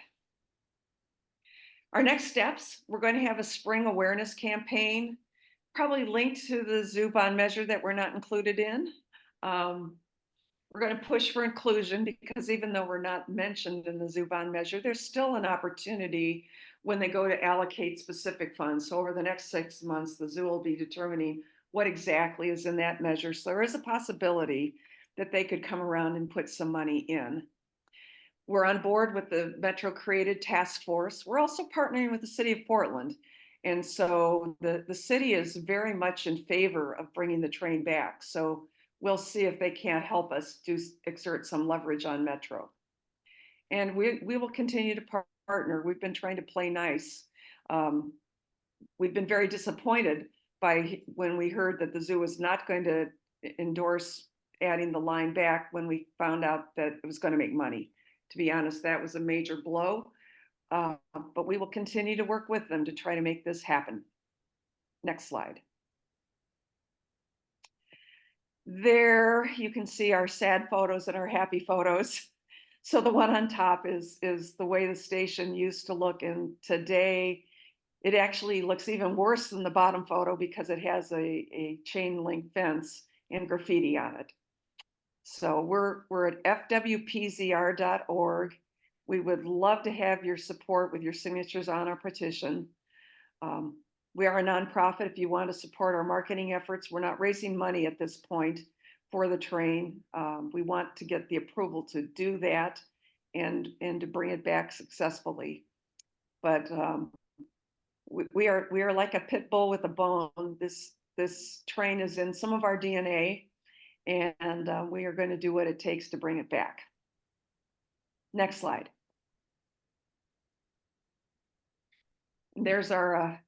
Our next steps, we're going to have a spring awareness campaign, probably linked to the zoo bond measure that we're not included in. We're going to push for inclusion because even though we're not mentioned in the zoo bond measure, there's still an opportunity when they go to allocate specific funds. So over the next 6 months, the zoo will be determining what exactly is in that measure. So there is a possibility that they could come around and put some money in. We're on board with the Metro Created Task Force. We're also partnering with the City of Portland. And so the city is very much in favor of bringing the train back. So we'll see if they can't help us exert some leverage on Metro. And we will continue to partner. We've been trying to play nice. We've been very disappointed by when we heard that the zoo was not going to endorse adding the line back when we found out that it was going to make money. To be honest, that was a major blow. But we will continue to work with them to try to make this happen. Next slide. There you can see our sad photos and our happy photos. So the one on top is the way the station used to look, and today it actually looks even worse than the bottom photo because it has a chain link fence and graffiti on it. So we're at fwpzr.org. We would love to have your support with your signatures on our petition. We are a nonprofit. If you want to support our marketing efforts, we're not raising money at this point for the train. We want to get the approval to do that and to bring it back successfully. But we are like a pit bull with a bone. This train is in some of our DNA, and we are going to do what it takes to bring it back. Next slide. There's our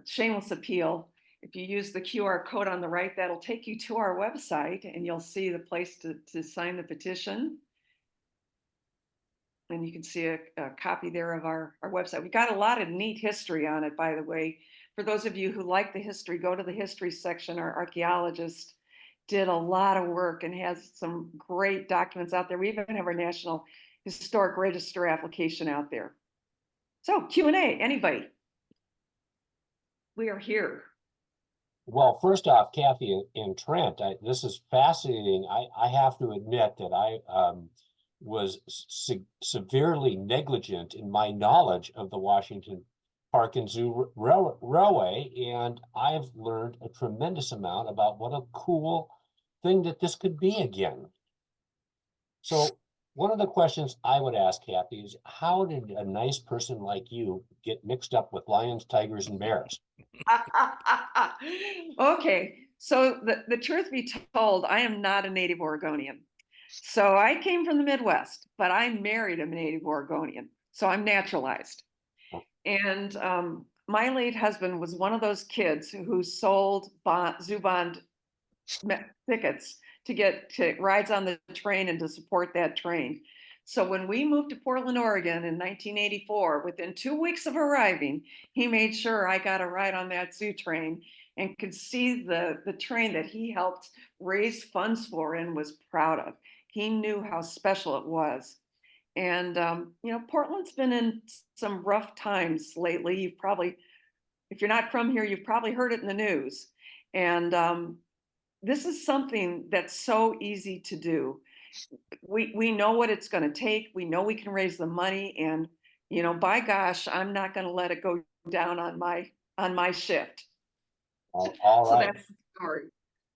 shameless appeal. If you use the QR code on the right, that'll take you to our website, and you'll see the place to sign the petition. And you can see a copy there of our website. We got a lot of neat history on it, by the way. For those of you who like the history, go to the history section. Our archaeologist did a lot of work and has some great documents out there. We even have our National Historic Register application out there. So Q&A, anybody? We are here. Well, first off, Kathy and Trent, this is fascinating. I have to admit that I was severely negligent in my knowledge of the Washington Park and Zoo Railway, and I've learned a tremendous amount about what a cool thing that this could be again. So one of the questions I would ask, Kathy, is how did a nice person like you get mixed up with lions, tigers, and bears? Okay, so the truth be told, I am not a native Oregonian. So I came from the Midwest, but I married a native Oregonian. So I'm naturalized. And my late husband was one of those kids who sold zoo bond tickets to get rides on the train and to support that train. So when we moved to Portland, Oregon in 1984, within 2 weeks of arriving, he made sure I got a ride on that zoo train and could see the train that he helped raise funds for and was proud of. He knew how special it was. And, you know, Portland's been in some rough times lately. You've probably, if you're not from here, you've probably heard it in the news. And this is something that's so easy to do. We know what it's going to take. We know we can raise the money, and you know, by gosh, I'm not going to let it go down on my shift. All So right. that's the story.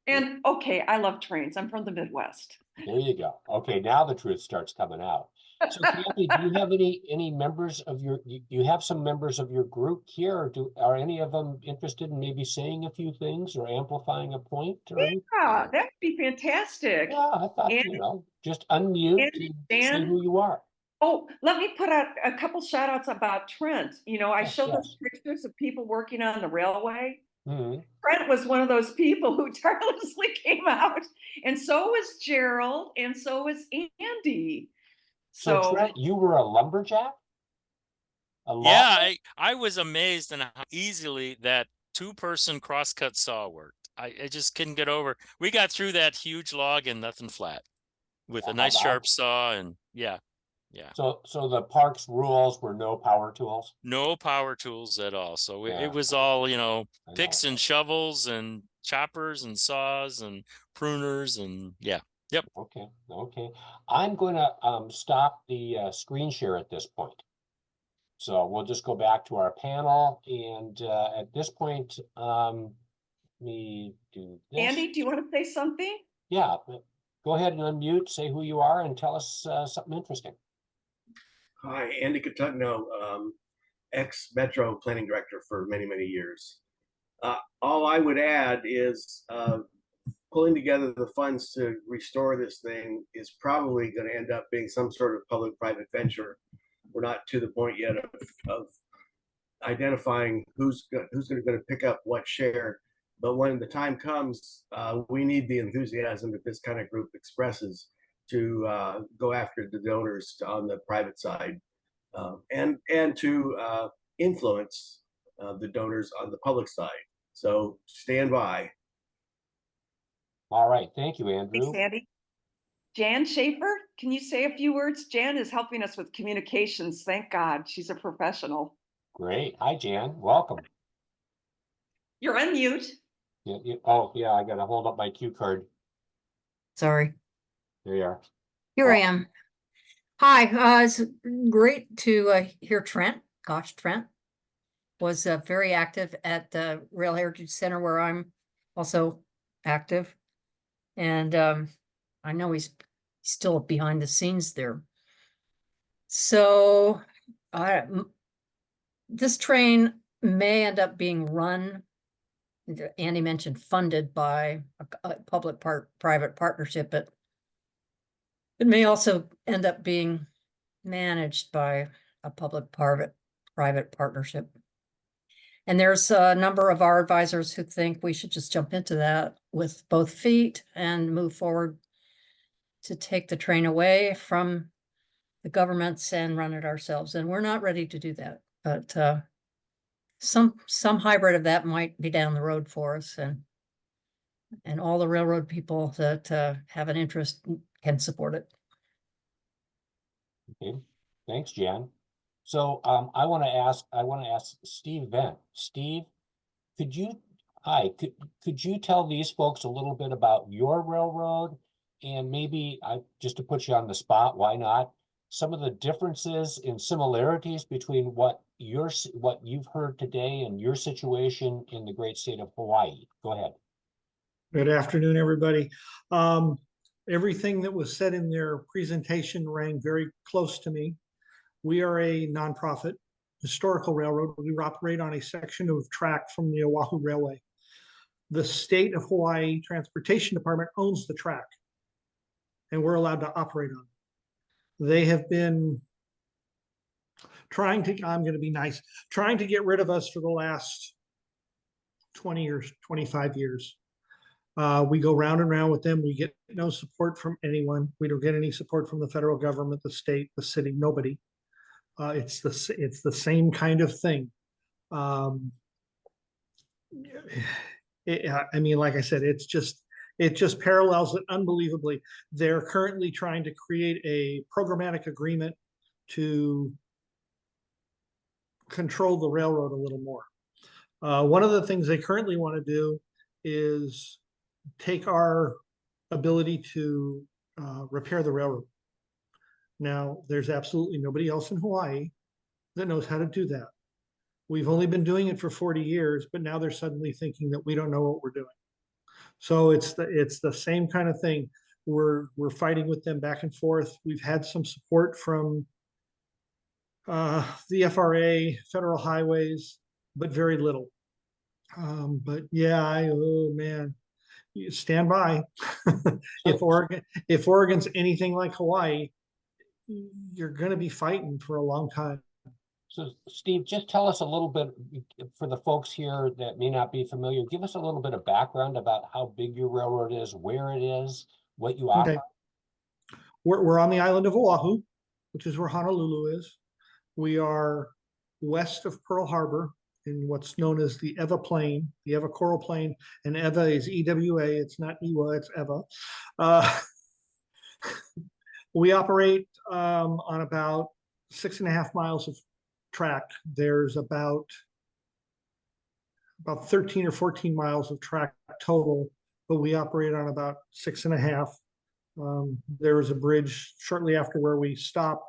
And okay, I love trains. I'm from the Midwest. There you go. Okay, now the truth starts coming out. So Kathy, do you have any members of your you have some members of your group here, or are any of them interested in maybe saying a few things or amplifying a point or anything? Yeah, that'd be fantastic. Yeah, I thought, And, you know, just unmute and and say Dan, who you are. oh, let me put out a couple shout outs about Trent. You know, I Yes, showed those yes. pictures of people working on the railway. Mhm. Trent was one of those people who tirelessly came out, and so was Gerald, and so was Andy. So So Trent, you were a lumberjack? A Yeah, logger? I was amazed at how easily that two-person crosscut saw worked. I just couldn't get over. We got through that huge log and nothing flat with a How nice about sharp it? saw, and yeah. So the park's rules were no power tools? No power tools at all. So it Yeah, was all, you know, I know. picks and shovels and choppers and saws and pruners and yeah. Yep. Okay, okay. I'm going to stop the screen share at this point. So we'll just go back to our panel, and at this point, let me do this. Andy, do you want to say something? Yeah, go ahead and unmute, say who you are, and tell us something interesting. Hi, Andy Catugno. ex-Metro planning director for many, many years. All I would add is pulling together the funds to restore this thing is probably going to end up being some sort of public-private venture. We're not to the point yet of identifying who's going to pick up what share. But when the time comes, we need the enthusiasm that this kind of group expresses to go after the donors on the private side, and to influence the donors on the public side. So stand by. All right, thank you, Thanks, Andrew. Andy. Jan Schaefer, can you say a few words? Jan is helping us with communications. Thank God, she's a professional. Great. Hi, Jan. Welcome. You're on mute. Oh, yeah, I got to hold up my cue card. Sorry. There you are. Here I am. Hi, it's great to hear Trent. Gosh, Trent was very active at the Rail Heritage Center where I'm also active. And I know he's still behind the scenes there. So this train may end up being run, Andy mentioned funded by a public-private partnership, but it may also end up being managed by a public-private partnership. And there's a number of our advisors who think we should just jump into that with both feet and move forward to take the train away from the governments and run it ourselves. And we're not ready to do that, but some hybrid of that might be down the road for us, and all the railroad people that have an interest can support it. Okay, thanks, Jan. So I want to ask Steve Vent. Steve, could you tell these folks a little bit about your railroad, and maybe just to put you on the spot, why not, some of the differences and similarities between what you've heard today and your situation in the great state of Hawaii. Go ahead. Good afternoon, everybody. Everything that was said in their presentation rang very close to me. We are a nonprofit historical railroad. We operate on a section of track from the Oahu Railway. The state of Hawaii Transportation Department owns the track, and we're allowed to operate on it. They have been trying to, I'm going to be nice, trying to get rid of us for the last 20 years, 25 years. We go round and round with them. We get no support from anyone. We don't get any support from the federal government, the state, the city, nobody. It's the same kind of thing. I mean, like I said, it just parallels it unbelievably. They're currently trying to create a programmatic agreement to control the railroad a little more. One of the things they currently want to do is take our ability to repair the railroad. Now, there's absolutely nobody else in Hawaii that knows how to do that. We've only been doing it for 40 years, but now they're suddenly thinking that we don't know what we're doing. So it's the same kind of thing. We're fighting with them back and forth. We've had some support from the FRA, Federal Highways, but very little. But yeah, oh man, you stand by. If Oregon's anything like Hawaii, you're going to be fighting for a long time. So Steve, just tell us a little bit, for the folks here that may not be familiar, give us a little bit of background about how big your railroad is, where it is, what you operate. Okay. We're on the island of Oahu, which is where Honolulu is. We are west of Pearl Harbor in what's known as the Ewa Plain, the Ewa Coral Plain, and Ewa is EWA. It's not Ewa, it's Ewa. We operate on about 6.5 miles of track. There's about 13 or 14 miles of track total, but we operate on about 6.5. There was a bridge shortly after where we stopped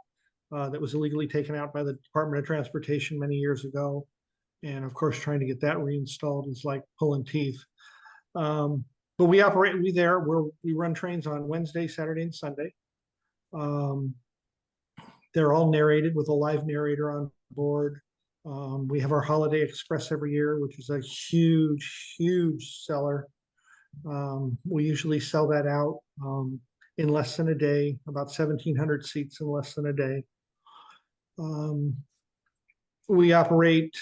that was illegally taken out by the Department of Transportation many years ago. And of course, trying to get that reinstalled is like pulling teeth. But we run trains on Wednesday, Saturday, and Sunday. They're all narrated with a live narrator on board. We have our Holiday Express every year, which is a huge, huge seller. We usually sell that out in less than a day, about 1,700 seats in less than a day. We operate,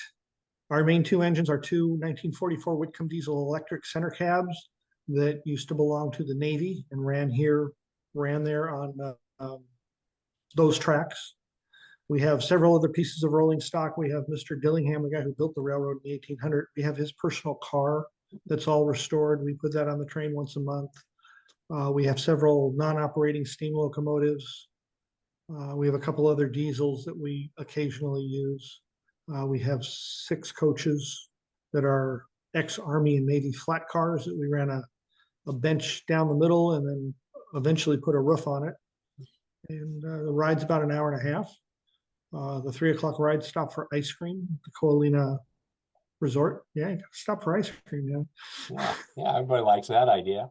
our main two engines are two 1944 Whitcomb diesel electric center cabs that used to belong to the Navy and ran there on those tracks. We have several other pieces of rolling stock. We have Mr. Dillingham, the guy who built the railroad in the 1800s. We have his personal car that's all restored. We put that on the train once a month. We have several non-operating steam locomotives. We have a couple other diesels that we occasionally use. We have 6 coaches that are ex-Army and Navy flat cars that we ran a bench down the middle and then eventually put a roof on it. And the ride's about an hour and a half. The 3 o'clock ride stop for ice cream, the Coalina Resort. Yeah, you gotta stop for ice cream, Yeah, everybody likes that idea.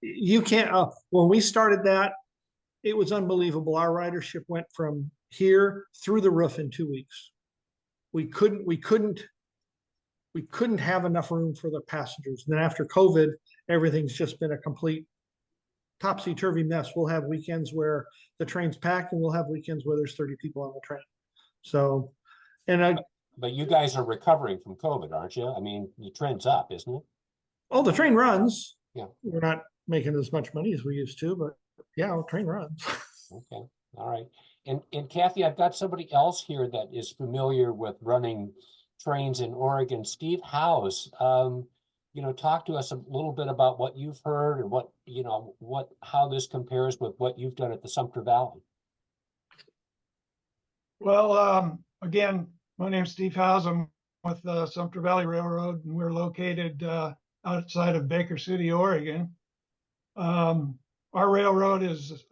You can't, when we started that, it was unbelievable. Our ridership went from here through the roof in 2 weeks. We couldn't have enough room for the passengers. And then after COVID, everything's just been a complete topsy-turvy mess. We'll have weekends where the train's packed and we'll have weekends where there's 30 people on the train. So, but you guys are recovering from COVID, aren't you? I mean, the trend's up, isn't it? oh, the train runs. Yeah. We're not making as much money as we used to, but yeah, the train runs. Okay, all right. And Kathy, I've got somebody else here that is familiar with running trains in Oregon. Steve Howes, talk to us a little bit about what you've heard and how this compares with what you've done at the Sumter Valley. Well, again, my name's Steve Howes. I'm with the Sumter Valley Railroad, and we're located outside of Baker City, Oregon. Our railroad is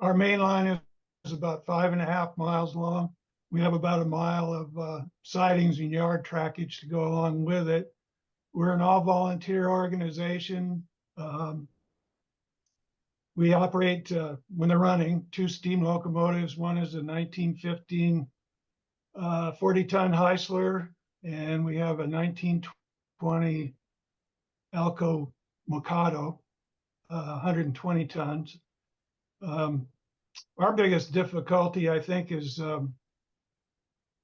our main line is about 5.5 miles long. We have about a mile of sidings and yard trackage to go along with it. We're an all-volunteer organization. We operate, when they're running, 2 steam locomotives. One is a 1915 40-ton Heisler, and we have a 1920 Alco Mikado, 120 tons. Our biggest difficulty, I think, is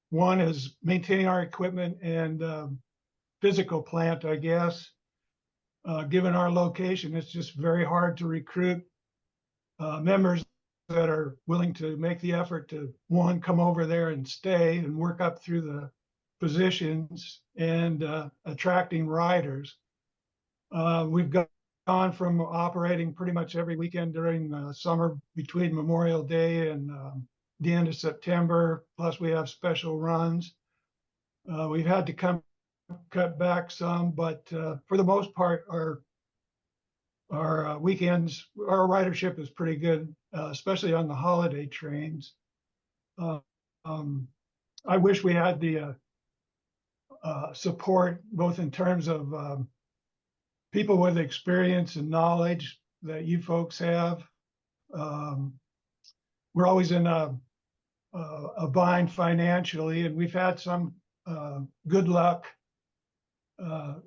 one is maintaining our equipment and physical plant, I guess. Given our location, it's just very hard to recruit members that are willing to make the effort to, one, come over there and stay and work up through the positions, and attracting riders. We've gone from operating pretty much every weekend during the summer between Memorial Day and the end of September, plus we have special runs. We've had to cut back some, but for the most part, our weekends, our ridership is pretty good, especially on the holiday trains. I wish we had the support, both in terms of people with experience and knowledge that you folks have. We're always in a bind financially, and we've had some good luck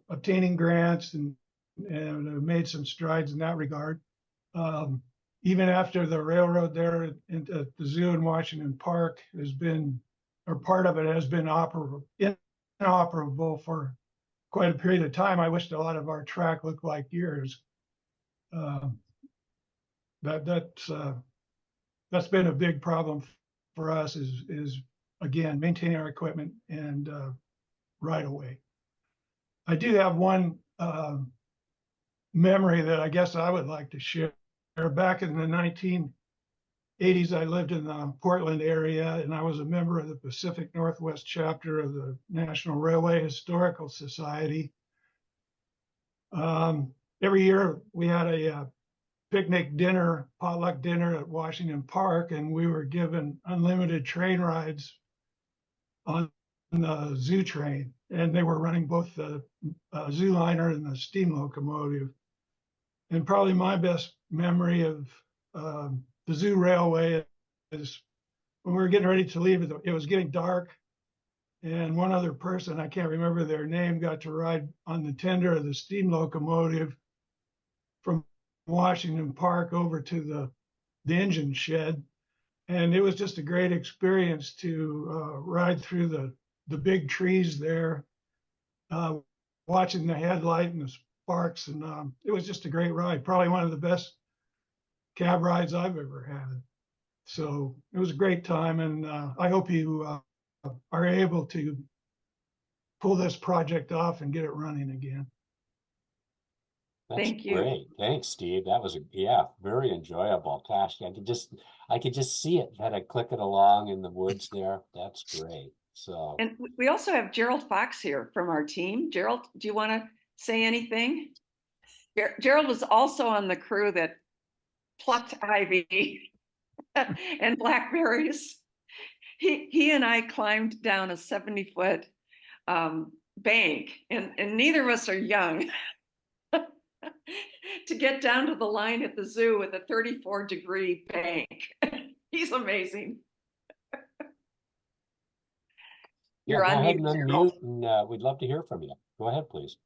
obtaining grants and made some strides in that regard. Even after the railroad there at the zoo in Washington Park has been, or part of it has been inoperable for quite a period of time. I wished a lot of our track looked like yours. That's been a big problem for us, is again maintaining our equipment and right away. I do have one memory that I guess I would like to share. Back in the 1980s, I lived in the Portland area, and I was a member of the Pacific Northwest chapter of the National Railway Historical Society. Every year we had a picnic dinner, potluck dinner at Washington Park, and we were given unlimited train rides on the zoo train, and they were running both the zoo liner and the steam locomotive. And probably my best memory of the zoo railway is when we were getting ready to leave, it was getting dark. And one other person, I can't remember their name, got to ride on the tender of the steam locomotive from Washington Park over to the engine shed. And it was just a great experience to ride through the big trees there, watching the headlight and the sparks. And it was just a great ride, probably one of the best cab rides I've ever had. So it was a great time. And I hope you are able to pull this project off and get it running again. That's Thank you. great. Thanks, Steve. That was yeah, very enjoyable. Gosh, I could just see it, kind of clicking along in the woods there. That's great. So And we also have Gerald Fox here from our team. Gerald, do you want to say anything? Gerald was also on the crew that plucked ivy and blackberries. He and I climbed down a 70-foot bank, and neither of us are young, to get down to the line at the zoo with a 34-degree bank. He's amazing. You're yeah, go on ahead mute, and Gerald. unmute, and we'd love to hear from you. Go ahead, please.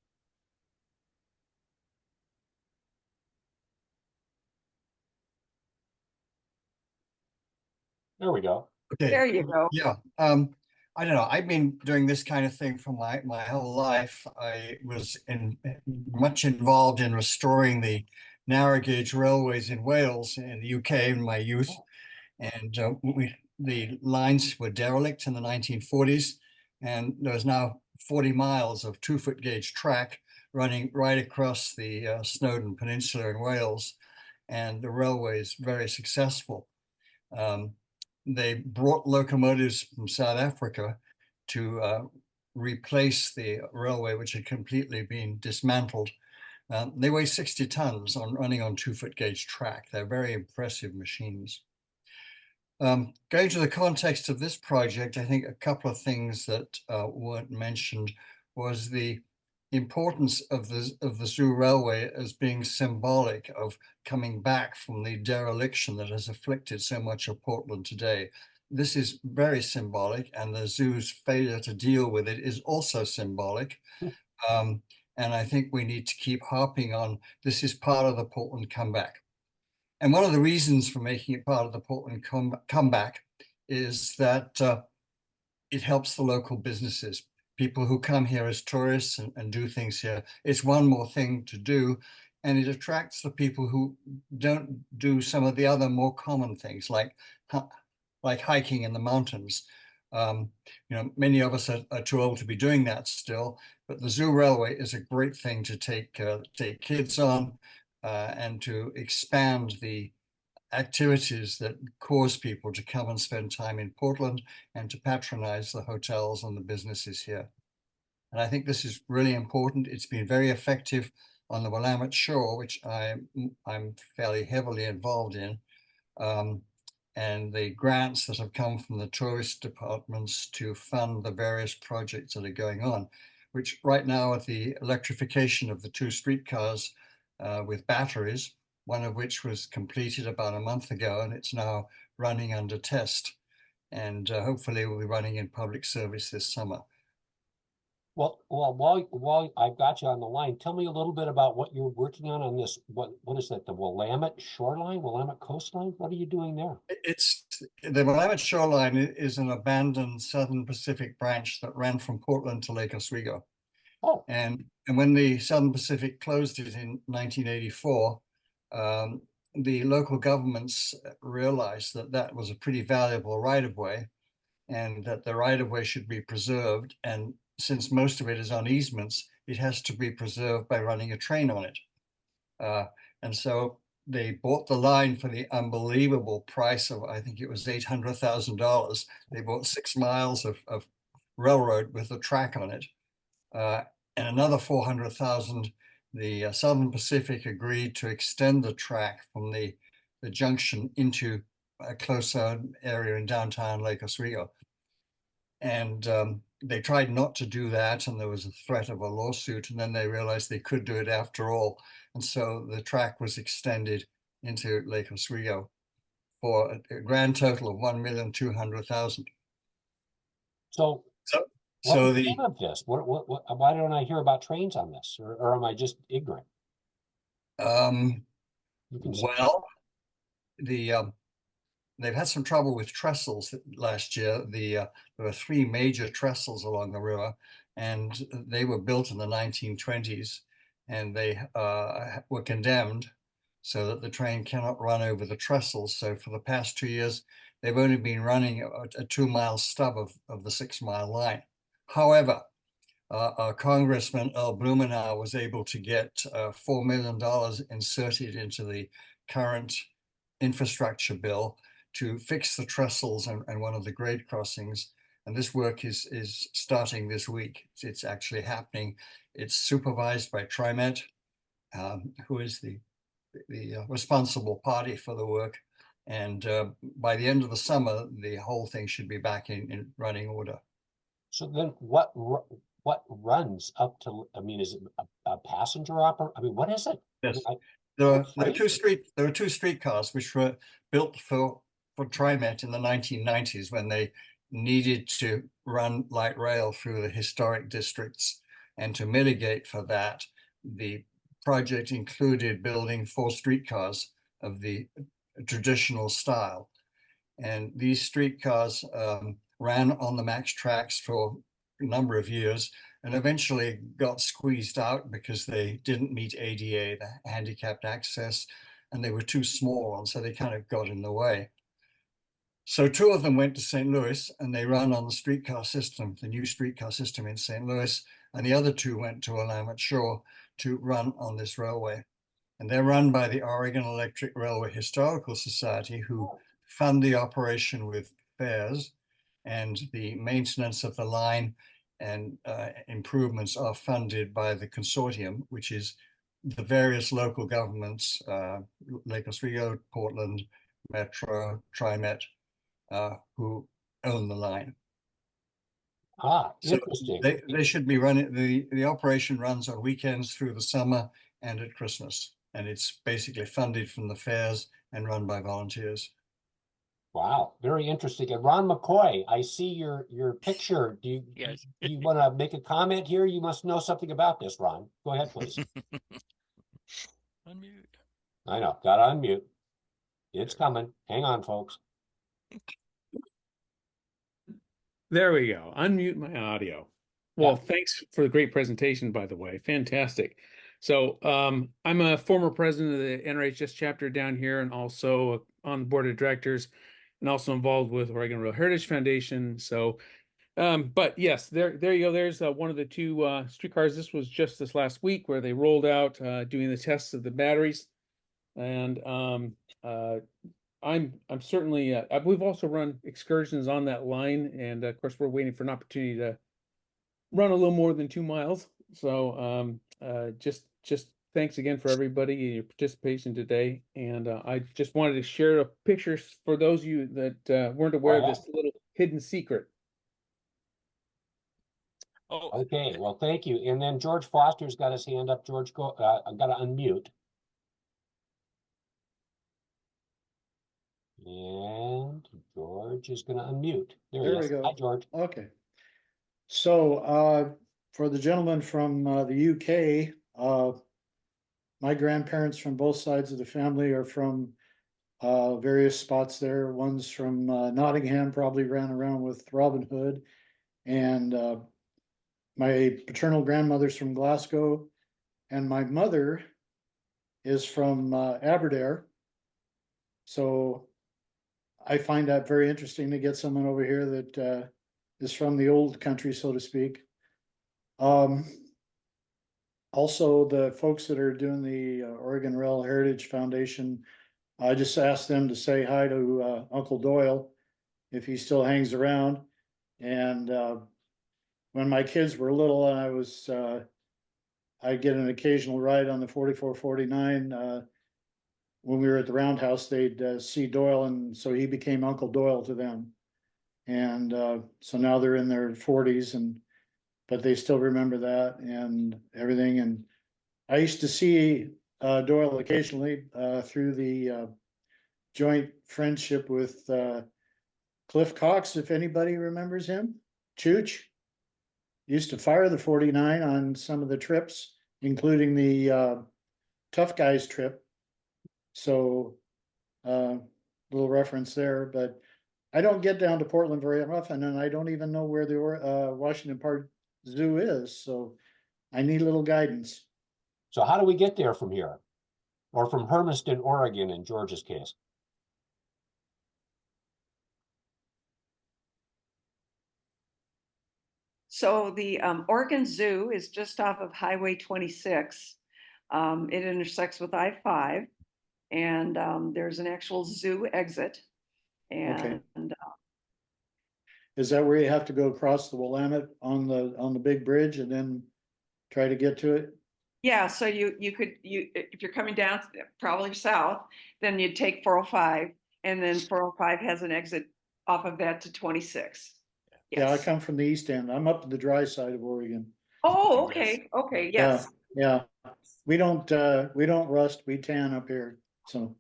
There we go. Okay. There you go. Yeah. I don't know. I've been doing this kind of thing for my whole life. I was much involved in restoring the narrow gauge railways in Wales in the UK in my youth. And the lines were derelict in the 1940s. And there was now 40 miles of 2-foot gauge track running right across the Snowdon Peninsula in Wales. And the railway is very successful. They brought locomotives from South Africa to replace the railway, which had completely been dismantled. They weigh 60 tons running on 2-foot gauge track. They're very impressive machines. Going to the context of this project, I think a couple of things that weren't mentioned was the importance of the Zoo Railway as being symbolic of coming back from the dereliction that has afflicted so much of Portland today. This is very symbolic, and the zoo's failure to deal with it is also symbolic. And I think we need to keep harping on this is part of the Portland comeback. And one of the reasons for making it part of the Portland comeback is that it helps the local businesses. People who come here as tourists and do things here. It's one more thing to do, and it attracts the people who don't do some of the other more common things like hiking in the mountains. Many of us are too old to be doing that still, but the Zoo Railway is a great thing to take kids on and to expand the activities that cause people to come and spend time in Portland and to patronize the hotels and the businesses here. And I think this is really important. It's been very effective on the Willamette Shore, which I'm fairly heavily involved in. And the grants that have come from the tourist departments to fund the various projects that are going on, which right now with the electrification of the 2 streetcars with batteries, one of which was completed about a month ago, and it's now running under test. And hopefully will be running in public service this summer. Well, while I've got you on the line, tell me a little bit about what you're working on this. What is that? The Willamette Shoreline, Willamette Coastline? What are you doing there? It's the Willamette Shoreline is an abandoned Southern Pacific branch that ran from Portland to Lake Oswego. Oh, and when the Southern Pacific closed it in 1984, the local governments realized that that was a pretty valuable right-of-way, and that the right-of-way should be preserved. And since most of it is on easements, it has to be preserved by running a train on it. And so they bought the line for the unbelievable price of, I think it was $800,000. They bought 6 miles of railroad with a track on it. And another 400,000, the Southern Pacific agreed to extend the track from the junction into a closer area in downtown Lake Oswego. And they tried not to do that, and there was a threat of a lawsuit, and then they realized they could do it after all. And so the track was extended into Lake Oswego for a grand total of 1,200,000. So So, what so was the none of this? Why don't I hear about trains on this? Or am I just ignorant? You can say. well, they've had some trouble with trestles last year. There were 3 major trestles along the river, and they were built in the 1920s, and they were condemned so that the train cannot run over the trestles. So for the past 2 years, they've only been running a 2-mile stub of the 6-mile line. However, our Congressman Earl Blumenauer was able to get $4 million inserted into the current infrastructure bill to fix the trestles and one of the grade crossings. And this work is starting this week. It's actually happening. It's supervised by TriMet, who is the responsible party for the work. And by the end of the summer, the whole thing should be back in running order. So then what runs up to, I mean, is it a passenger I mean, what is it? Yes. I mean, There are two streetcars which were built for TriMet in the 1990s when they needed to run light rail through the historic districts. And to mitigate for that, the project included building 4 streetcars of the traditional style. And these streetcars ran on the Max tracks for a number of years and eventually got squeezed out because they didn't meet ADA, the handicapped access, and they were too small, and so they kind of got in the way. So 2 of them went to St. Louis, and they run on the streetcar system, the new streetcar system in St. Louis, and the other 2 went to Willamette Shore to run on this railway. And they're run by the Oregon Electric Railway Historical Society, who fund the operation with fares, and the maintenance of the line and improvements are funded by the consortium, which is the various local governments, Lake Oswego, Portland, Metro, TriMet, who own the line. So Interesting. they should be running, the operation runs on weekends through the summer and at Christmas. And it's basically funded from the fares and run by volunteers. Wow, very interesting. And Ron McCoy, I see your picture. Do Yes. you want to make a comment here? You must know something about this, Ron. Go ahead, please. Unmute. I know, got to unmute. It's coming. Hang on, folks. There we go. Unmute my audio. Well, thanks for the great presentation, by the way. Fantastic. So I'm a former president of the NRHS chapter down here and also on the board of directors and also involved with Oregon Rail Heritage Foundation. So, but yes, there you go. There's one of the 2 streetcars. This was just this last week where they rolled out doing the tests of the batteries. And I'm certainly we've also run excursions on that line, and of course we're waiting for an opportunity to run a little more than 2 miles. So just thanks again for everybody and your participation today. And I just wanted to share the pictures for those of you that weren't aware of this little hidden secret. Oh, Okay, well, thank you. And then George Foster's got his hand up. George, go. I've got to unmute. And George is going to unmute. There he There we is. go. Hi, George. Okay. So for the gentleman from the UK, my grandparents from both sides of the family are from various spots there. One's from Nottingham, probably ran around with Robin Hood. And my paternal grandmother's from Glasgow. And my mother is from Aberdare. So I find that very interesting to get someone over here that is from the old country, so to speak. Also, the folks that are doing the Oregon Rail Heritage Foundation, I just asked them to say hi to Uncle Doyle if he still hangs around. And when my kids were little, and I'd get an occasional ride on the 4449. When we were at the Roundhouse, they'd see Doyle, and so he became Uncle Doyle to them. And so now they're in their 40s, but they still remember that and everything. And I used to see Doyle occasionally through the joint friendship with Cliff Cox, if anybody remembers him. Chooch used to fire the 49 on some of the trips, including the Tough Guys trip. So little reference there, but I don't get down to Portland very often, and I don't even know where the Washington Park Zoo is. So I need a little guidance. So how do we get there from here? Or from Hermiston, Oregon, in George's case? So the Oregon Zoo is just off of Highway 26. It intersects with I-5, and there's an actual zoo exit. Okay. And Is that where you have to go across the Willamette on the big bridge and then try to get to it? yeah, so you if you're coming down probably south, then you'd take 405, and then 405 has an exit off of that to 26. Yeah, I Yes. come from the east end. I'm up the dry side of Oregon. Oh, Yes. okay, okay, yes. Yeah. We don't rust, we tan up here, so.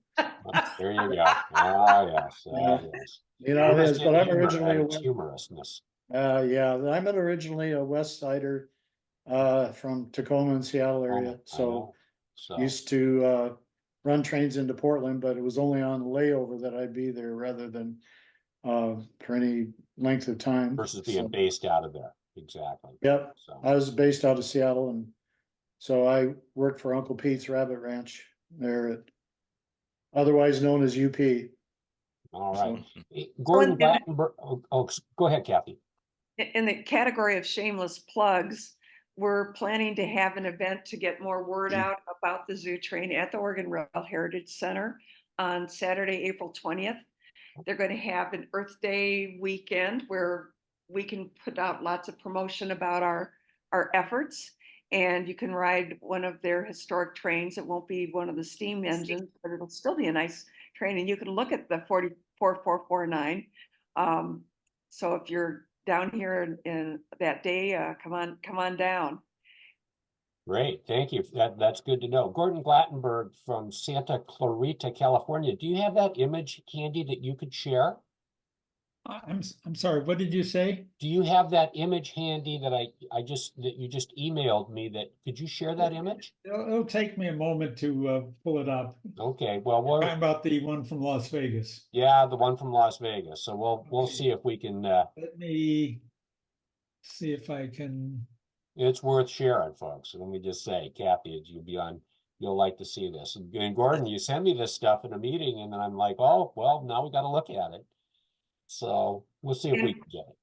There you go. Ah, yes, yes. You know, it is, but I'm originally It's humorousness. yeah, I'm originally a West Sider from Tacoma and Seattle area, I so know. So, used to run trains into Portland, but it was only on layover that I'd be there rather than for any length of time. versus being So, based out of there. Exactly. yep, So, I was based out of Seattle, and so I worked for Uncle Pete's Rabbit Ranch there at, otherwise known as UP. all right. So, Gordon So in Glattenberg, go ahead, Kathy. in the category of shameless plugs, we're planning to have an event to get more word out about the zoo train at the Oregon Rail Heritage Center on Saturday, April 20th. They're going to have an Earth Day weekend where we can put out lots of promotion about our efforts, and you can ride one of their historic trains. It won't be one of the steam engines, but it'll still be a nice train, and you can look at the 44449. So if you're down here in that day, come on down. Great, thank you. That's good to know. Gordon Glattenberg from Santa Clarita, California. Do you have that image handy that you could share? I'm sorry, what did you say? Do you have that image handy that that you just emailed me? That could you share that image? It'll take me a moment to pull it up. Okay, well, Talking about the one from Las Vegas. yeah, the one from Las Vegas. So we'll Okay. see if we can. Let me see if I can. It's worth sharing, folks. Let me just say, Kathy, you'll like to see this. And Gordon, you send me this stuff in a meeting, and then I'm like, oh, well, now we got to look at it. So we'll see if we can get it.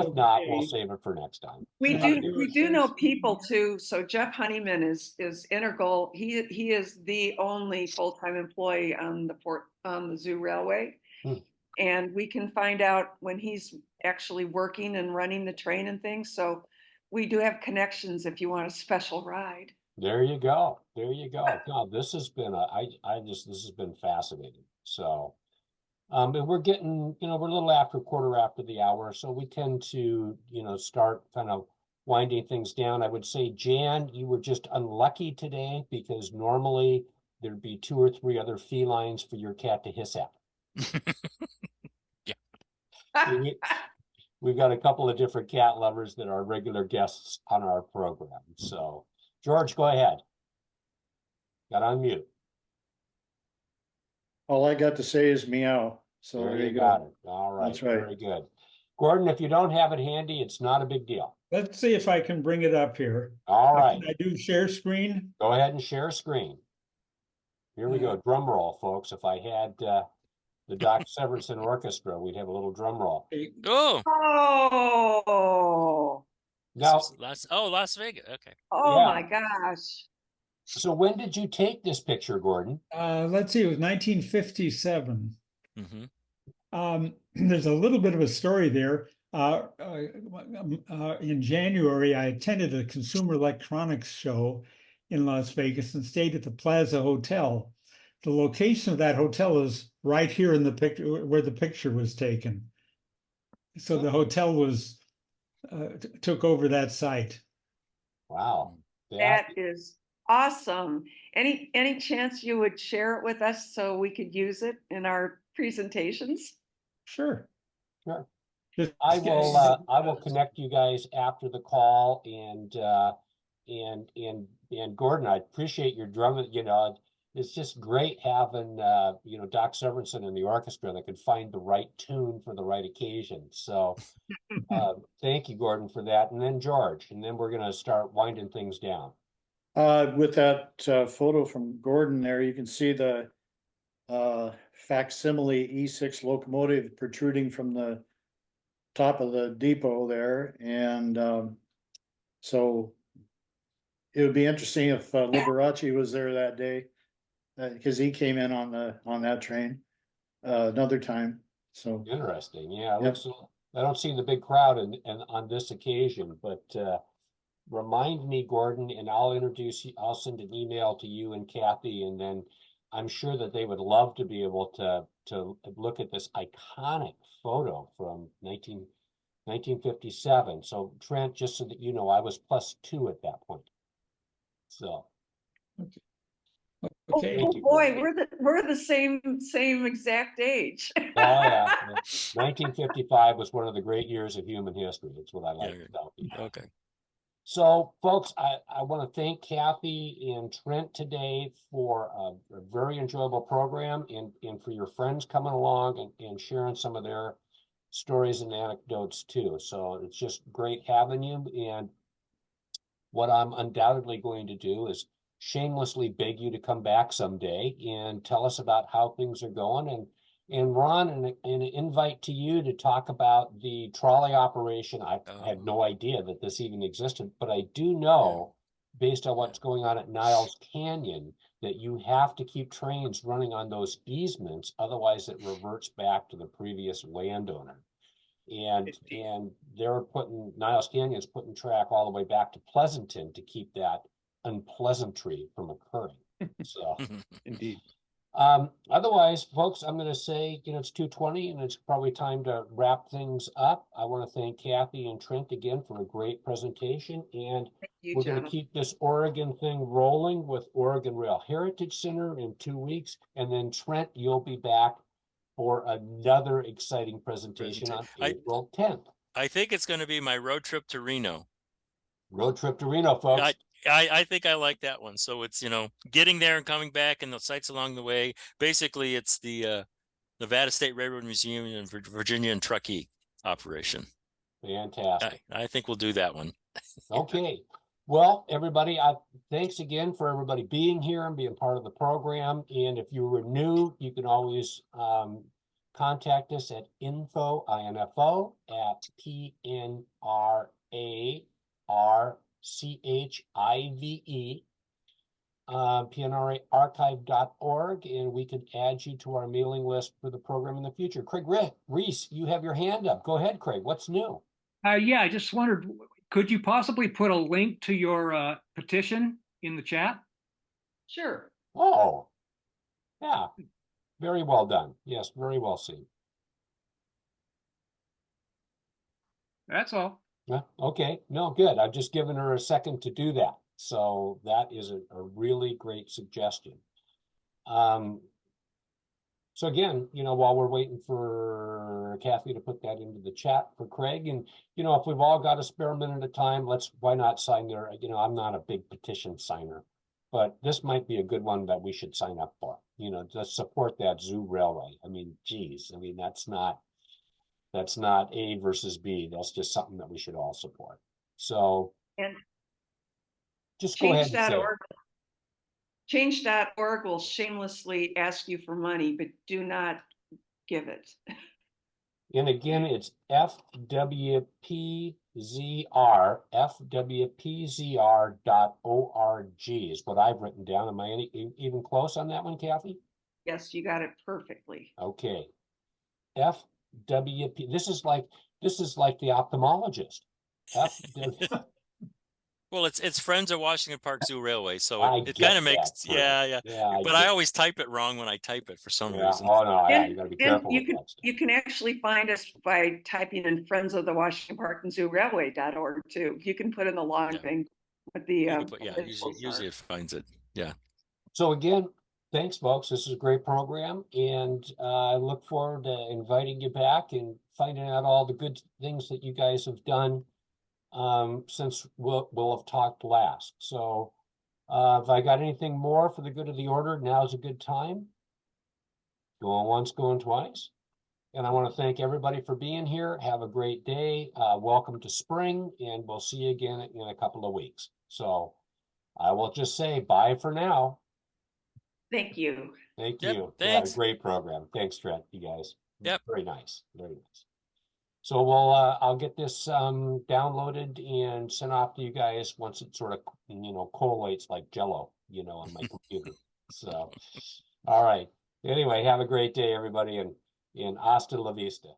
If not, we'll Okay. save it for next time. We Can I do do we a do share know screen people here? too. So Jeff Honeyman is integral. He is the only full-time employee on the Zoo Railway. Hmm. And we can find out when he's actually working and running the train and things. So we do have connections if you want a special ride. There you go. There you go. No, this has been this has been fascinating. So, and we're getting, we're a little quarter after the hour, so we tend to, start kind of winding things down. I would say, Jan, you were just unlucky today because normally there'd be 2 or 3 other felines for your cat to hiss at. We've got a couple of different cat lovers that are regular guests on our program. So, George, go ahead. Got on mute. all I got to say is meow. So There there you you got go. it. All right. That's right. Very good. Gordon, if you don't have it handy, it's not a big deal. Let's see if I can bring it up here. All right. Can I do share screen? Go ahead and share screen. Here we go. Drum roll, folks. If I had the Doc Severinsen Orchestra, we'd have a little drum roll. Oh, Oh, Now, Las Vegas. Okay. oh Yeah. my gosh. so when did you take this picture, Gordon? Let's see, it was 1957. Mm-hmm. There's a little bit of a story there. In January, I attended a consumer electronics show in Las Vegas and stayed at the Plaza Hotel. The location of that hotel is right here in the picture where the picture was taken. So the hotel took over that site. Wow. That is Awesome. Any chance you would share it with us so we could use it in our presentations? Sure. Sure. Just I get- will connect you guys after the call and Gordon, I appreciate your drum, you know, it's just great having, you know, Doc Severinsen in the orchestra that could find the right tune for the right occasion. So, thank you, Gordon, for that. And then George, and then we're going to start winding things down. With that photo from Gordon there, you can see the facsimile E6 locomotive protruding from the top of the depot there. And so it would be interesting if Liberace was there that day, because he came in on that train another time. So Interesting. Yeah, it Yep. looks, I don't see the big crowd and on this occasion, but remind me, Gordon, and I'll introduce you, I'll send an email to you and Kathy, and then I'm sure that they would love to be able to look at this iconic photo from 1957. So Trent, just so that you know, I was +2 at that point. So Okay. Thank Oh you, boy, Gordon. we're the same exact age. Oh yeah, 1955 was one of the great years of human history. It's what I like Yeah. to tell people. Okay. So, folks, I want to thank Kathy and Trent today for a very enjoyable program and for your friends coming along and sharing some of their stories and anecdotes too. So it's just great having you. And what I'm undoubtedly going to do is shamelessly beg you to come back someday and tell us about how things are going. And Ron, an invite to you to talk about the trolley operation. I had no idea that this even existed, but I do know, based on what's going on at Niles Canyon, that you have to keep trains running on those easements, otherwise it reverts back to the previous landowner. And they're Niles Canyon's putting track all the way back to Pleasanton to keep that unpleasantry from occurring. So Indeed. otherwise, folks, I'm going to say, you know, it's 2:20 and it's probably time to wrap things up. I want to thank Kathy and Trent again for a great presentation, and You, we're going to Jonathan. keep this Oregon thing rolling with Oregon Rail Heritage Center in 2 weeks, and then Trent, you'll be back for another exciting presentation on April 10th. I think it's going to be my road trip to Reno. Road trip to Reno, folks. I think I like that one. So it's, you know, getting there and coming back and the sites along the way. Basically, it's the Nevada State Railroad Museum in Virginia and Truckee operation. Fantastic. I think we'll do that one. Okay. Well, everybody, thanks again for everybody being here and being part of the program. And if you were new, you can always contact us at info@PNRARCHIVE, PNRAarchive.org, and we can add you to our mailing list for the program in the future. Craig Reese, you have your hand up. Go ahead, Craig. What's new? Yeah, I just wondered, could you possibly put a link to your petition in the chat? Sure. Oh, yeah. Very well done. Yes, very well seen. That's all. Yeah, okay. No, good. I've just given her a second to do that. So that is a really great suggestion. So again, you know, while we're waiting for Kathy to put that into the chat for Craig, and, you know, if we've all got a spare minute of time, why not sign there? You know, I'm not a big petition signer, but this might be a good one that we should sign up for, you know, to support that zoo railway. I mean, geez, I mean, that's not A versus B. That's just something that we should all support. So And just go ahead and say it. Change.org will shamelessly ask you for money, but do not give it. And again, it's FWPZR.org is what I've written down. Am I even close on that one, Kathy? Yes, you got it perfectly. Okay. FWP. This is like the ophthalmologist. FW. Well, it's Friends of Washington Park Zoo Railway, so I it get kind of makes that, Trent. yeah. But I always type it wrong when I type it for some reason. Oh no, yeah, And, you gotta be and careful you with can that stuff. you can actually find us by typing in Friends of the Washington Park and Zoo Railway.org too. You can put in the long Yeah. thing what the You could put, yeah, principles usually are. it finds it. Yeah. So again, thanks, folks. This is a great program, and I look forward to inviting you back and finding out all the good things that you guys have done since we'll have talked last. So if I got anything more for the good of the order, now's a good time. Going once, going twice. And I want to thank everybody for being here. Have a great day. Welcome to spring, and we'll see you again in a couple of weeks. So I will just say bye for now. Thank you. Thank Yep, you. Yeah, thanks. great program. Thanks, Trent, you guys. Yep. Very nice. Very nice. So I'll get this downloaded and sent off to you guys once it sort of, collates like Jello, on my computer. So, all right. Anyway, have a great day, everybody, and hasta la vista.